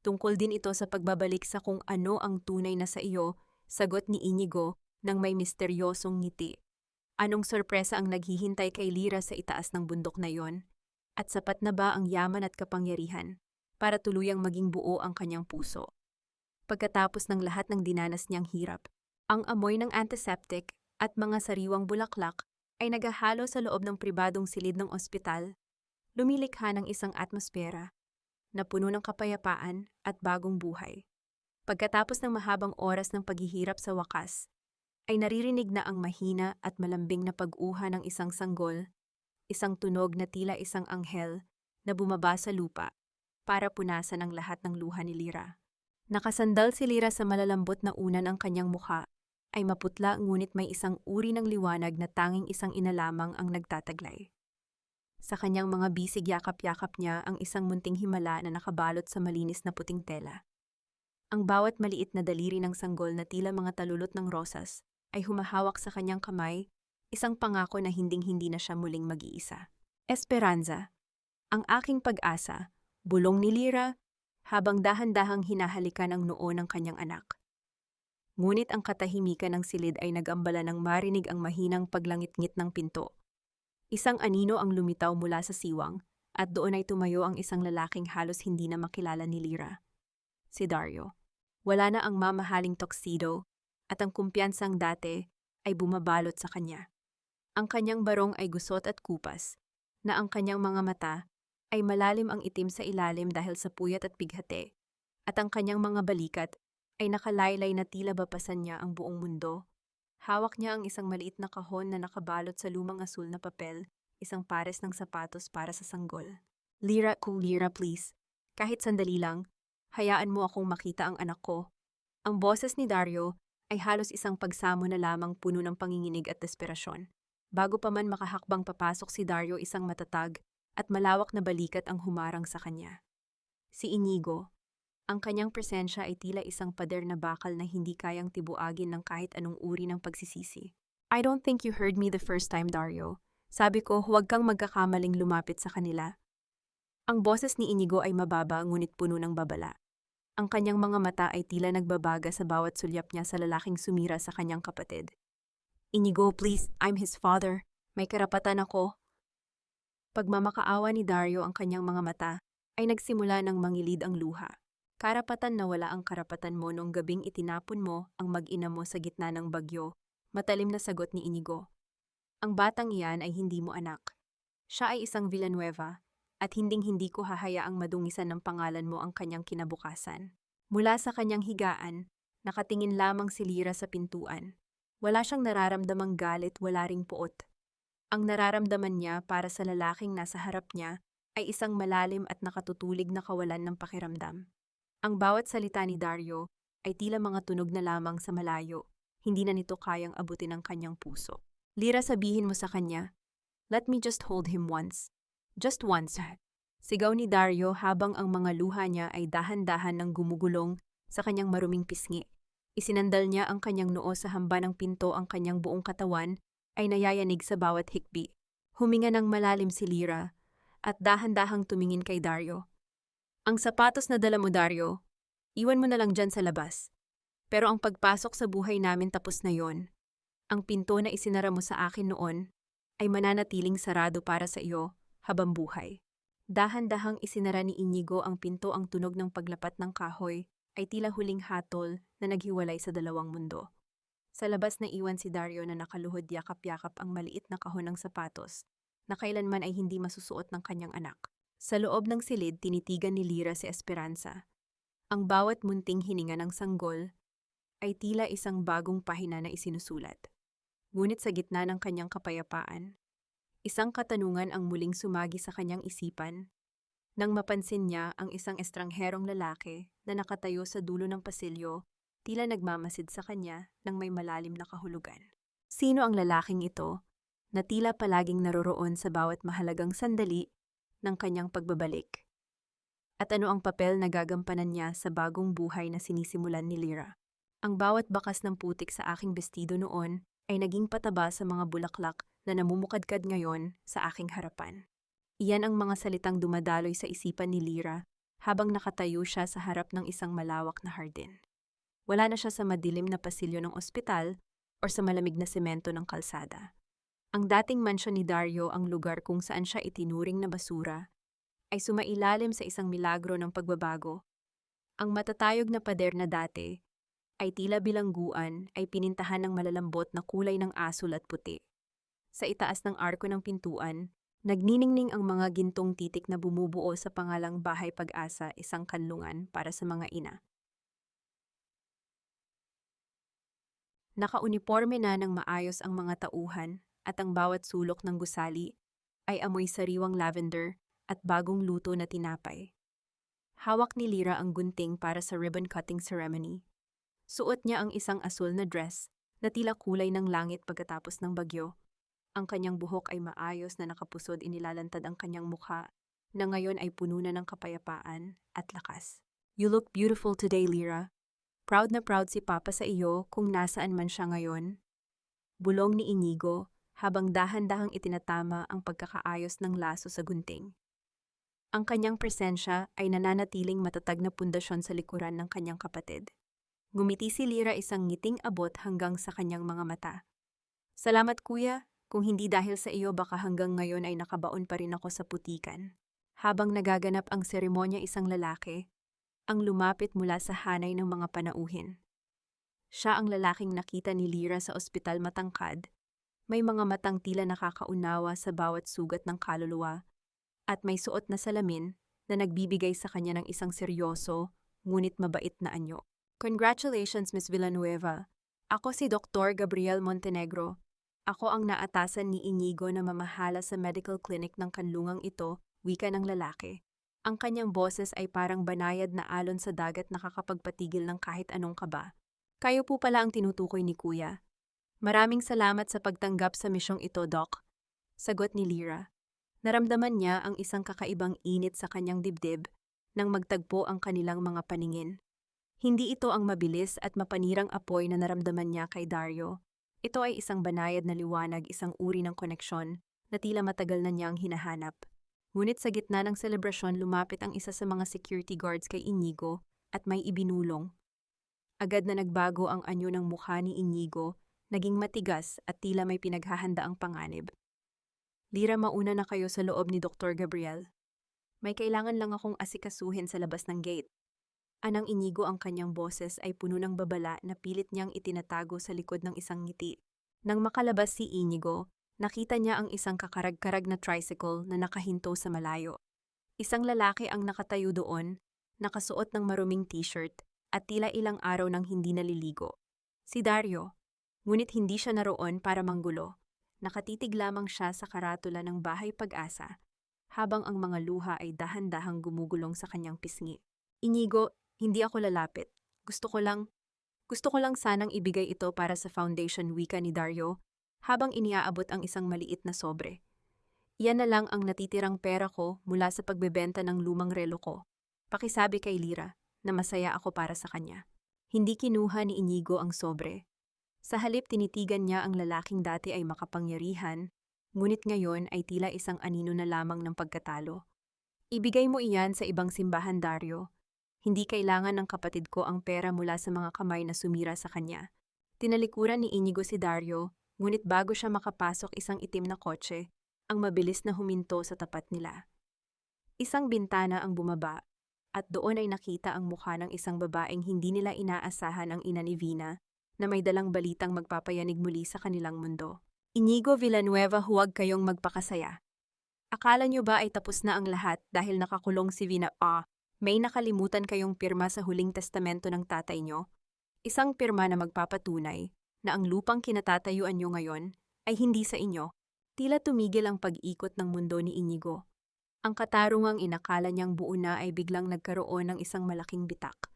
Speaker 1: Tungkol din ito sa pagbabalik sa kung ano ang tunay na sa iyo, sagot ni Inigo nang may misteryosong ngiti. Anong sorpresa ang naghihintay kay Lyra sa itaas ng bundok na yon? At sapat na ba ang yaman at kapangyarihan para tuluyang maging buo ang kanyang puso? Pagkatapos ng lahat ng dinanas niyang hirap, ang amoy ng antiseptic at mga sariwang bulaklak ay naghahalo sa loob ng pribadong silid ng ospital, lumilikha ng isang atmosfera na puno ng kapayapaan at bagong buhay. Pagkatapos ng mahabang oras ng paghihirap sa wakas, ay naririnig na ang mahina at malambing na pag-uha ng isang sanggol, isang tunog na tila isang anghel na bumaba sa lupa para punasan ang lahat ng luha ni Lyra. Nakasandal si Lyra sa malalambot na unan ang kanyang mukha, ay maputla ngunit may isang uri ng liwanag na tanging isang ina lamang ang nagtataglay. Sa kanyang mga bisig yakap-yakap niya ang isang munting himala na nakabalot sa malinis na puting tela. Ang bawat maliit na daliri ng sanggol na tila mga talulot ng rosas ay humahawak sa kanyang kamay, isang pangako na hinding-hindi na siya muling mag-iisa. Esperanza, ang aking pag-asa, bulong ni Lyra, habang dahan-dahang hinahalikan ang noo ng kanyang anak. Ngunit ang katahimikan ng silid ay nag-ambala nang marinig ang mahinang paglangit-ngit ng pinto. Isang anino ang lumitaw mula sa siwang, at doon ay tumayo ang isang lalaking halos hindi na makilala ni Lyra. Si Dario. Wala na ang mamahaling tuxedo, at ang kumpiyansang dati ay bumabalot sa kanya. Ang kanyang barong ay gusot at kupas, na ang kanyang mga mata ay malalim ang itim sa ilalim dahil sa puyat at bighati, at ang kanyang mga balikat ay nakalaylay na tila bapasan niya ang buong mundo. Hawak niya ang isang maliit na kahon na nakabalot sa lumang asul na papel, isang pares ng sapatos para sa sanggol. Lyra, please. Kahit sandali lang, hayaan mo akong makita ang anak ko. Ang boses ni Dario ay halos isang pagsamo na lamang puno ng panginginig at desperasyon. Bago pa man makahakbang papasok si Dario, isang matatag at malawak na balikat ang humarang sa kanya. Si Inigo. Ang kanyang presensya ay tila isang pader na bakal na hindi kayang tibuagin ng kahit anong uri ng pagsisisi. I don't think you heard me the first time, Dario. Sabi ko, huwag kang magkakamaling lumapit sa kanila. Ang boses ni Inigo ay mababa ngunit puno ng babala. Ang kanyang mga mata ay tila nagbabaga sa bawat sulyap niya sa lalaking sumira sa kanyang kapatid. Inigo, please, I'm his father. May karapatan ako. Pagmamakaawa ni Dario ang kanyang mga mata, ay nagsimula ng mangilid ang luha. Karapatan na wala ang karapatan mo noong gabing itinapon mo ang mag-ina mo sa gitna ng bagyo, matalim na sagot ni Inigo. Ang batang iyan ay hindi mo anak. Siya ay isang Villanueva, at hinding-hindi ko hahayaang madungisan ng pangalan mo ang kanyang kinabukasan. Mula sa kanyang higaan, nakatingin lamang si Lyra sa pintuan. Wala siyang nararamdamang galit, wala ring puot. Ang nararamdaman niya para sa lalaking nasa harap niya ay isang malalim at nakatutulig na kawalan ng pakiramdam. Ang bawat salita ni Dario ay tila mga tunog na lamang sa malayo, hindi na nito kayang abutin ang kanyang puso. Lyra, sabihin mo sa kanya, let me just hold him once. Just once. Sigaw ni Dario habang ang mga luha niya ay dahan-dahan ng gumugulong sa kanyang maruming pisngi. Isinandal niya ang kanyang noo sa hamba ng pinto, ang kanyang buong katawan ay nayayanig sa bawat hikbi. Huminga ng malalim si Lyra at dahan-dahang tumingin kay Dario. Ang sapatos na dala mo, Dario, iwan mo na lang dyan sa labas. Pero ang pagpasok sa buhay namin tapos na yon. Ang pinto na isinara mo sa akin noon ay mananatiling sarado para sa iyo habang buhay. Dahan-dahang isinara ni Inigo ang pinto, ang tunog ng paglapat ng kahoy ay tila huling hatol na naghiwalay sa dalawang mundo. Sa labas na iwan si Dario na nakaluhod yakap-yakap ang maliit na kahon ng sapatos na kailanman ay hindi masusuot ng kanyang anak. Sa loob ng silid, tinitigan ni Lyra si Esperanza. Ang bawat munting hininga ng sanggol ay tila isang bagong pahina na isinusulat. Ngunit sa gitna ng kanyang kapayapaan, isang katanungan ang muling sumagi sa kanyang isipan nang mapansin niya ang isang estrangherong lalaki na nakatayo sa dulo ng pasilyo, tila nagmamasid sa kanya ng may malalim na kahulugan. Sino ang lalaking ito na tila palaging naroroon sa bawat mahalagang sandali ng kanyang pagbabalik? At ano ang papel na gagampanan niya sa bagong buhay na sinisimulan ni Lyra? Ang bawat bakas ng putik sa aking bestido noon ay naging pataba sa mga bulaklak na namumukadkad ngayon sa aking harapan. Iyan ang mga salitang dumadaloy sa isipan ni Lyra habang nakatayo siya sa harap ng isang malawak na hardin. Wala na siya sa madilim na pasilyo ng ospital o sa malamig na semento ng kalsada. Ang dating mansyon ni Dario, ang lugar kung saan siya itinuring na basura, ay sumailalim sa isang milagro ng pagbabago. Ang matatayog na pader na dati ay tila bilangguan ay pinintahan ng malalambot na kulay ng asul at puti. Sa itaas ng arko ng pintuan, nagniningning ang mga gintong titik na bumubuo sa pangalang Bahay Pag-asa, isang kanlungan para sa mga ina. Nakauniporme na ng maayos ang mga tauhan at ang bawat sulok ng gusali ay amoy sariwang lavender at bagong luto na tinapay. Hawak ni Lyra ang gunting para sa ribbon-cutting ceremony. Suot niya ang isang asul na dress na tila kulay ng langit pagkatapos ng bagyo. Ang kanyang buhok ay maayos na nakapusod, inilalantad ang kanyang mukha na ngayon ay puno na ng kapayapaan at lakas. You look beautiful today, Lyra. Proud na proud si Papa sa iyo kung nasaan man siya ngayon. Bulong ni Inigo habang dahan-dahang itinatama ang pagkakaayos ng laso sa gunting. Ang kanyang presensya ay nananatiling matatag na pundasyon sa likuran ng kanyang kapatid. Ngumiti si Lyra, isang ngiting abot hanggang sa kanyang mga mata. Salamat kuya, kung hindi dahil sa iyo baka hanggang ngayon ay nakabaon pa rin ako sa putikan. Habang nagaganap ang seremonya, isang lalaki ang lumapit mula sa hanay ng mga panauhin. Siya ang lalaking nakita ni Lyra sa ospital, matangkad, may mga matang tila nakakaunawa sa bawat sugat ng kaluluwa, at may suot na salamin na nagbibigay sa kanya ng isang seryoso, ngunit mabait na anyo. Congratulations, Miss Villanueva. Ako si Dr. Gabriel Montenegro. Ako ang naatasan ni Inigo na mamahala sa medical clinic ng kanlungang ito, wika ng lalaki. Ang kanyang boses ay parang banayad na alon sa dagat, nakakapagpatigil ng kahit anong kaba. Kayo po pala ang tinutukoy ni Kuya. Maraming salamat sa pagtanggap sa misyong ito, Doc. Sagot ni Lyra. Naramdaman niya ang isang kakaibang init sa kanyang dibdib nang magtagpo ang kanilang mga paningin. Hindi ito ang mabilis at mapanirang apoy na naramdaman niya kay Dario. Ito ay isang banayad na liwanag, isang uri ng koneksyon na tila matagal na niyang hinahanap. Ngunit sa gitna ng selebrasyon, lumapit ang isa sa mga security guards kay Inigo at may ibinulong. Agad na nagbago ang anyo ng mukha ni Inigo, naging matigas at tila may pinaghahandaang panganib. Lyra, mauna na kayo sa loob ni Dr. Gabriel. May kailangan lang akong asikasuhin sa labas ng gate. Anang Inigo, ang kanyang boses ay puno ng babala na pilit niyang itinatago sa likod ng isang ngiti. Nang makalabas si Inigo, nakita niya ang isang kakarag-karag na tricycle na nakahinto sa malayo. Isang lalaki ang nakatayo doon, nakasuot ng maruming t-shirt at tila ilang araw nang hindi naliligo. Si Dario, ngunit hindi siya naroon para manggulo. Nakatitig lamang siya sa karatula ng Bahay Pag-asa habang ang mga luha ay dahan-dahang gumugulong sa kanyang pisngi. Inigo, hindi ako lalapit. Gusto ko lang sanang ibigay ito para sa foundation, wika ni Dario habang iniaabot ang isang maliit na sobre. Iyan na lang ang natitirang pera ko mula sa pagbebenta ng lumang relo ko. Pakisabi kay Lyra na masaya ako para sa kanya. Hindi kinuha ni Inigo ang sobre. Sa halip, tinitigan niya ang lalaking dati ay makapangyarihan, ngunit ngayon ay tila isang anino na lamang ng pagkatalo. Ibigay mo iyan sa ibang simbahan, Dario. Hindi kailangan ng kapatid ko ang pera mula sa mga kamay na sumira sa kanya. Tinalikuran ni Inigo si Dario, ngunit bago siya makapasok, isang itim na kotse ang mabilis na huminto sa tapat nila. Isang bintana ang bumaba, at doon ay nakita ang mukha ng isang babaeng hindi nila inaasahan, ang ina ni Vina, na may dalang balitang magpapayanig muli sa kanilang mundo. Inigo Villanueva, huwag kayong magpakasaya. Akala niyo ba ay tapos na ang lahat dahil nakakulong si Vina? May nakalimutan kayong pirma sa huling testamento ng tatay niyo. Isang pirma na magpapatunay na ang lupang kinatatayuan niyo ngayon ay hindi sa inyo. Tila tumigil ang pag-ikot ng mundo ni Inigo. Ang katarungang inakala niyang buo na ay biglang nagkaroon ng isang malaking bitak.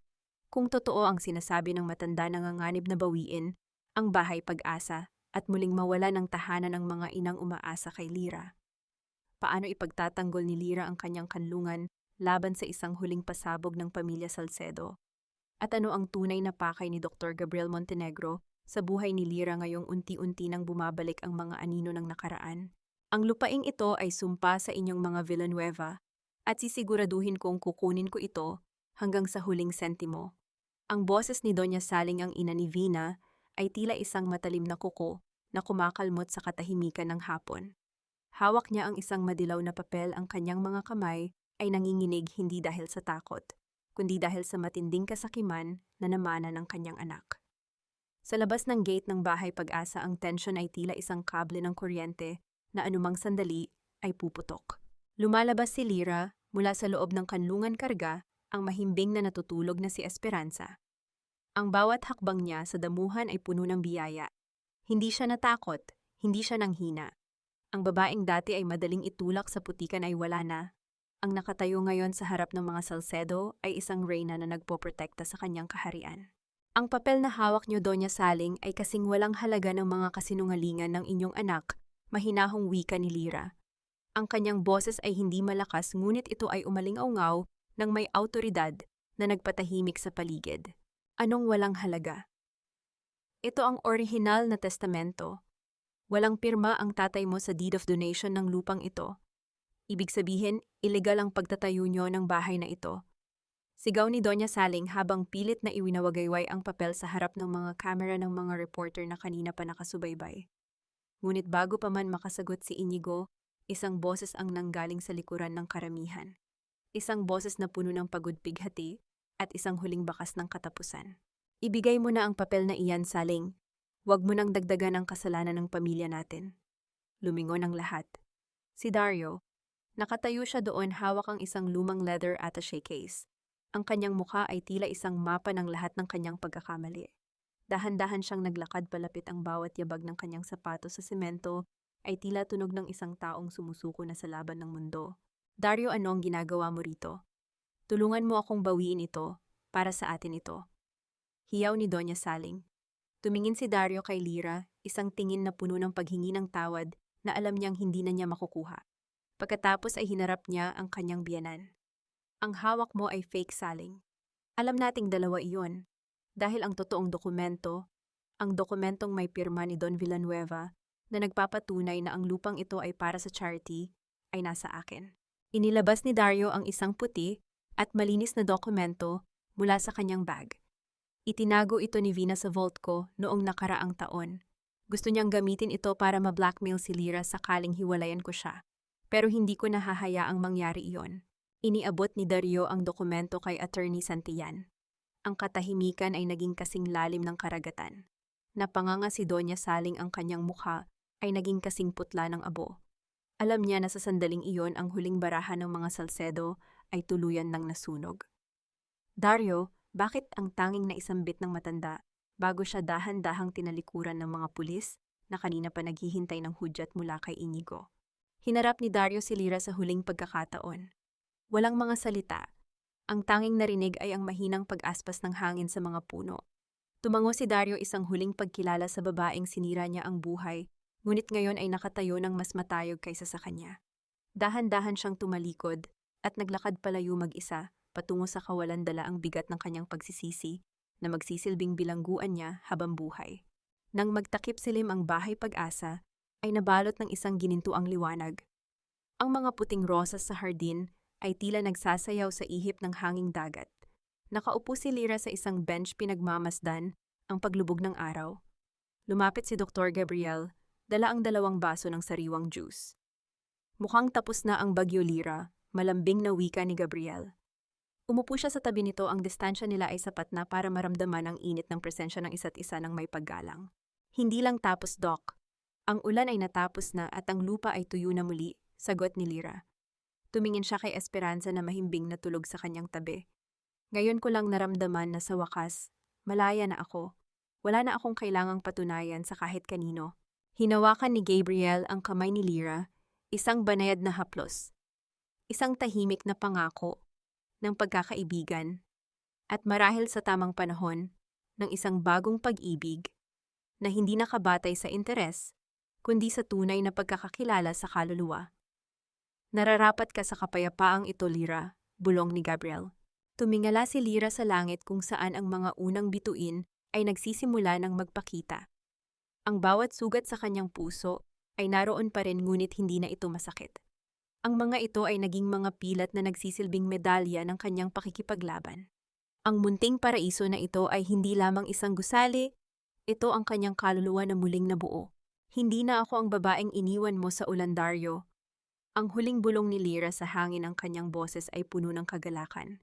Speaker 1: Kung totoo ang sinasabi ng matanda, nanganganib na bawiin ang Bahay Pag-asa at muling mawala ng tahanan ng mga inang umaasa kay Lyra. Paano ipagtatanggol ni Lyra ang kanyang kanlungan laban sa isang huling pasabog ng pamilya Salcedo? At ano ang tunay na pakay ni Dr. Gabriel Montenegro sa buhay ni Lyra ngayong unti-unti nang bumabalik ang mga anino ng nakaraan? Ang lupaing ito ay sumpa sa inyong mga Villanueva at sisiguraduhin kong kukunin ko ito hanggang sa huling sentimo. Ang boses ni Doña Saling ang ina ni Vina ay tila isang matalim na kuko na kumakalmot sa katahimikan ng hapon. Hawak niya ang isang madilaw na papel, ang kanyang mga kamay ay nanginginig hindi dahil sa takot, kundi dahil sa matinding kasakiman na namana ng kanyang anak. Sa labas ng gate ng Bahay Pag-asa, ang tensyon ay tila isang kable ng kuryente na anumang sandali ay puputok. Lumalabas si Lyra mula sa loob ng kanlungan karga, ang mahimbing na natutulog na si Esperanza. Ang bawat hakbang niya sa damuhan ay puno ng biyaya. Hindi siya natakot, hindi siya nanghina. Ang babaeng dati ay madaling itulak sa putikan ay wala na. Ang nakatayo ngayon sa harap ng mga Salcedo ay isang reyna na nagpoprotekta sa kanyang kaharian. Ang papel na hawak niyo, Doña Saling, ay kasing walang halaga ng mga kasinungalingan ng inyong anak, mahinahong wika ni Lyra. Ang kanyang boses ay hindi malakas, ngunit ito ay umalingaw-ngaw ng may awtoridad na nagpatahimik sa paligid. Anong walang halaga? Ito ang orihinal na testamento. Walang pirma ang tatay mo sa deed of donation ng lupang ito. Ibig sabihin, ilegal ang pagtatayo nyo ng bahay na ito. Sigaw ni Doña Saling habang pilit na iwinawagayway ang papel sa harap ng mga kamera ng mga reporter na kanina pa nakasubaybay. Ngunit bago pa man makasagot si Inigo, isang boses ang nanggaling sa likuran ng karamihan. Isang boses na puno ng pagudpighati at isang huling bakas ng katapusan. Ibigay mo na ang papel na iyan, Saling. Huwag mo nang dagdagan ang kasalanan ng pamilya natin. Lumingon ang lahat. Si Dario, nakatayo siya doon, hawak ang isang lumang leather attaché case. Ang kanyang mukha ay tila isang mapa ng lahat ng kanyang pagkakamali. Dahan-dahan siyang naglakad palapit, ang bawat yabag ng kanyang sapatos sa semento ay tila tunog ng isang taong sumusuko na sa laban ng mundo. Dario, anong ginagawa mo rito? Tulungan mo akong bawiin ito, para sa atin ito. Hiyaw ni Doña Saling. Tumingin si Dario kay Lyra, isang tingin na puno ng paghingi ng tawad na alam niyang hindi na niya makukuha. Pagkatapos ay hinarap niya ang kanyang biyenan. Ang hawak mo ay fake, Saling. Alam nating dalawa iyon. Dahil ang totoong dokumento, ang dokumentong may pirma ni Don Villanueva na nagpapatunay na ang lupang ito ay para sa charity, ay nasa akin. Inilabas ni Dario ang isang puti at malinis na dokumento mula sa kanyang bag. Itinago ito ni Vina sa vault ko noong nakaraang taon. Gusto niyang gamitin ito para ma-blackmail si Lyra sakaling hiwalayan ko siya. Pero hindi ko nahahayaang mangyari iyon. Iniabot ni Dario ang dokumento kay Attorney Santillan. Ang katahimikan ay naging kasing lalim ng karagatan. Napanganga si Doña Saling, ang kanyang mukha ay naging kasing putla ng abo. Alam niya na sa sandaling iyon ang huling barahan ng mga Salcedo ay tuluyan ng nasunog. Dario, bakit ang tanging naisambit ng matanda bago siya dahan-dahang tinalikuran ng mga pulis na kanina pa naghihintay ng hudyat mula kay Inigo? Hinarap ni Dario si Lyra sa huling pagkakataon. Walang mga salita. Ang tanging narinig ay ang mahinang pag-aspas ng hangin sa mga puno. Tumango si Dario, isang huling pagkilala sa babaeng sinira niya ang buhay, ngunit ngayon ay nakatayo ng mas matayog kaysa sa kanya. Dahan-dahan siyang tumalikod at naglakad palayo mag-isa patungo sa kawalan-dala ang bigat ng kanyang pagsisisi na magsisilbing bilangguan niya habang buhay. Nang magtakip silim ang Bahay Pag-asa, ay nabalot ng isang ginintuang liwanag. Ang mga puting rosas sa hardin ay tila nagsasayaw sa ihip ng hanging dagat. Nakaupo si Lyra sa isang bench, pinagmamasdan ang paglubog ng araw. Lumapit si Dr. Gabriel, dala ang 2 baso ng sariwang juice. Mukhang tapos na ang bagyo, Lyra, malambing na wika ni Gabriel. Umupo siya sa tabi nito, ang distansya nila ay sapat na para maramdaman ang init ng presensya ng isa't isa ng may paggalang. Hindi lang tapos, Doc. Ang ulan ay natapos na at ang lupa ay tuyo na muli, sagot ni Lyra. Tumingin siya kay Esperanza na mahimbing na tulog sa kanyang tabi. Ngayon ko lang naramdaman na sa wakas, malaya na ako. Wala na akong kailangang patunayan sa kahit kanino. Hinawakan ni Gabriel ang kamay ni Lyra, isang banayad na haplos. Isang tahimik na pangako ng pagkakaibigan at marahil sa tamang panahon ng isang bagong pag-ibig na hindi nakabatay sa interes, kundi sa tunay na pagkakakilala sa kaluluwa. Nararapat ka sa kapayapaang ito, Lyra, bulong ni Gabriel. Tumingala si Lyra sa langit kung saan ang mga unang bituin ay nagsisimula ng magpakita. Ang bawat sugat sa kanyang puso ay naroon pa rin ngunit hindi na ito masakit. Ang mga ito ay naging mga pilat na nagsisilbing medalya ng kanyang pakikipaglaban. Ang munting paraiso na ito ay hindi lamang isang gusali, ito ang kanyang kaluluwa na muling nabuo. Hindi na ako ang babaeng iniwan mo sa ulandaryo. Ang huling bulong ni Lyra sa hangin ng kanyang boses ay puno ng kagalakan.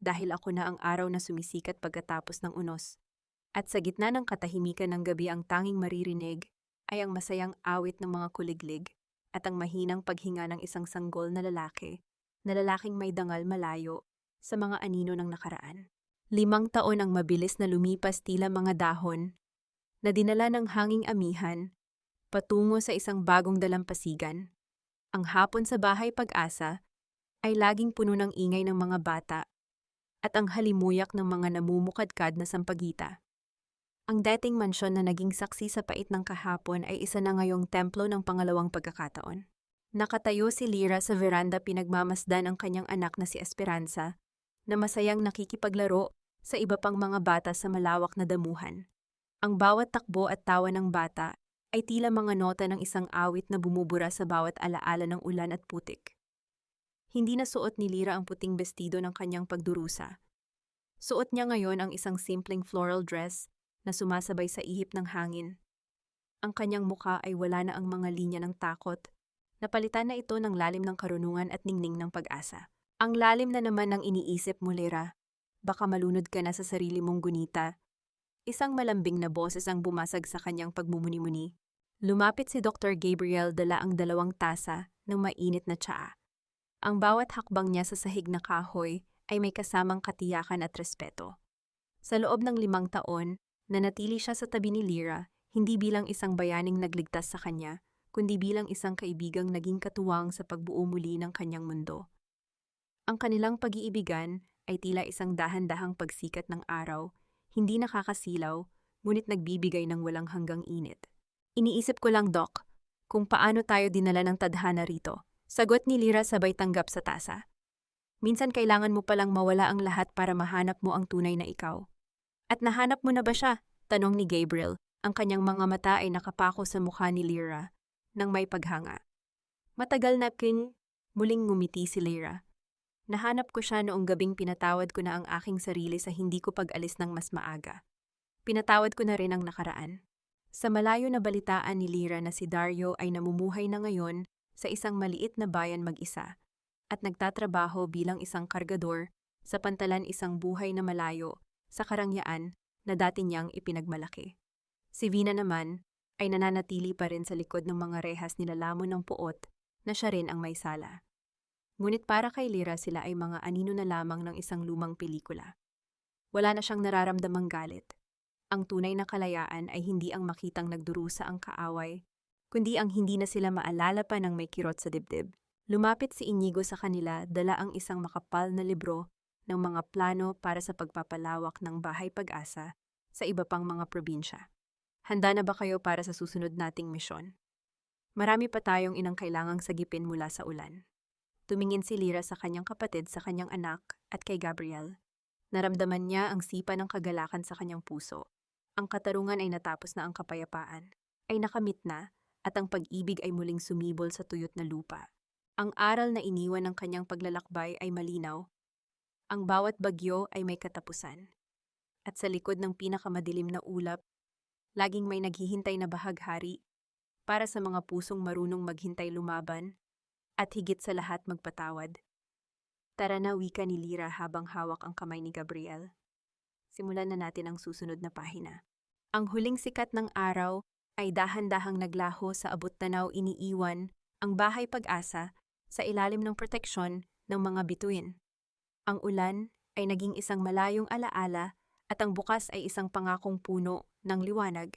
Speaker 1: Dahil ako na ang araw na sumisikat pagkatapos ng unos. At sa gitna ng katahimikan ng gabi ang tanging maririnig ay ang masayang awit ng mga kuliglig at ang mahinang paghinga ng isang sanggol na lalaking may dangal malayo sa mga anino ng nakaraan. 5 taon ang mabilis na lumipas tila mga dahon na dinala ng hanging amihan patungo sa isang bagong dalampasigan. Ang hapon sa bahay Pag-asa ay laging puno ng ingay ng mga bata at ang halimuyak ng mga namumukadkad na sampagita. Ang dating mansyon na naging saksi sa pait ng kahapon ay isa na ngayong templo ng pangalawang pagkakataon. Nakatayo si Lyra sa veranda pinagmamasdan ang kanyang anak na si Esperanza na masayang nakikipaglaro sa iba pang mga bata sa malawak na damuhan. Ang bawat takbo at tawa ng bata ay tila mga nota ng isang awit na bumubura sa bawat alaala ng ulan at putik. Hindi na suot ni Lyra ang puting bestido ng kanyang pagdurusa. Suot niya ngayon ang isang simpleng floral dress na sumasabay sa ihip ng hangin. Ang kanyang mukha ay wala na ang mga linya ng takot. Napalitan na ito ng lalim ng karunungan at ningning ng pag-asa. Ang lalim na naman ng iniisip mo, Lyra. Baka malunod ka na sa sarili mong gunita. Isang malambing na boses ang bumasag sa kanyang pagmumuni-muni. Lumapit si Dr. Gabriel dala ang 2 tasa ng mainit na tsaa. Ang bawat hakbang niya sa sahig na kahoy ay may kasamang katiyakan at respeto. Sa loob ng 5 taon, nanatili siya sa tabi ni Lyra, hindi bilang isang bayaning nagligtas sa kanya, kundi bilang isang kaibigang naging katuwang sa pagbuo muli ng kanyang mundo. Ang kanilang pag-iibigan ay tila isang dahan-dahang pagsikat ng araw, hindi nakakasilaw, ngunit nagbibigay ng walang hanggang init. Iniisip ko lang, Doc, kung paano tayo dinala ng tadhana rito. Sagot ni Lyra sabay tanggap sa tasa. Minsan kailangan mo palang mawala ang lahat para mahanap mo ang tunay na ikaw. At nahanap mo na ba siya? Tanong ni Gabriel. Ang kanyang mga mata ay nakapako sa mukha ni Lyra nang may paghanga. Matagal na muling ngumiti si Lyra. Nahanap ko siya noong gabing pinatawad ko na ang aking sarili sa hindi ko pag-alis ng mas maaga. Pinatawad ko na rin ang nakaraan. Sa malayo na balitaan ni Lyra na si Dario ay namumuhay na ngayon sa isang maliit na bayan mag-isa at nagtatrabaho bilang isang kargador sa pantalan isang buhay na malayo sa karangyaan na dati niyang ipinagmalaki. Si Vina naman ay nananatili pa rin sa likod ng mga rehas nilalamon ng puot na siya rin ang may sala. Ngunit para kay Lyra sila ay mga anino na lamang ng isang lumang pelikula. Wala na siyang nararamdamang galit. Ang tunay na kalayaan ay hindi ang makitang nagdurusa ang kaaway, kundi ang hindi na sila maalala pa ng may kirot sa dibdib. Lumapit si Inigo sa kanila, dala ang isang makapal na libro ng mga plano para sa pagpapalawak ng Bahay Pag-asa sa iba pang mga probinsya. Handa na ba kayo para sa susunod nating misyon? Marami pa tayong inang kailangang sagipin mula sa ulan. Tumingin si Lyra sa kanyang kapatid, sa kanyang anak, at kay Gabriel. Naramdaman niya ang sipa ng kagalakan sa kanyang puso. Ang katarungan ay natapos na, ang kapayapaan ay nakamit na, at ang pag-ibig ay muling sumibol sa tuyot na lupa. Ang aral na iniwan ng kanyang paglalakbay ay malinaw. Ang bawat bagyo ay may katapusan. At sa likod ng pinakamadilim na ulap, laging may naghihintay na bahaghari para sa mga pusong marunong maghintay, lumaban, at higit sa lahat magpatawad. Tara na, wika ni Lyra habang hawak ang kamay ni Gabriel. Simulan na natin ang susunod na pahina. Ang huling sikat ng araw ay dahan-dahang naglaho sa abot-tanaw, iniiwan ang Bahay Pag-asa sa ilalim ng proteksyon ng mga bituin. Ang ulan ay naging isang malayong alaala at ang bukas ay isang pangakong puno ng liwanag.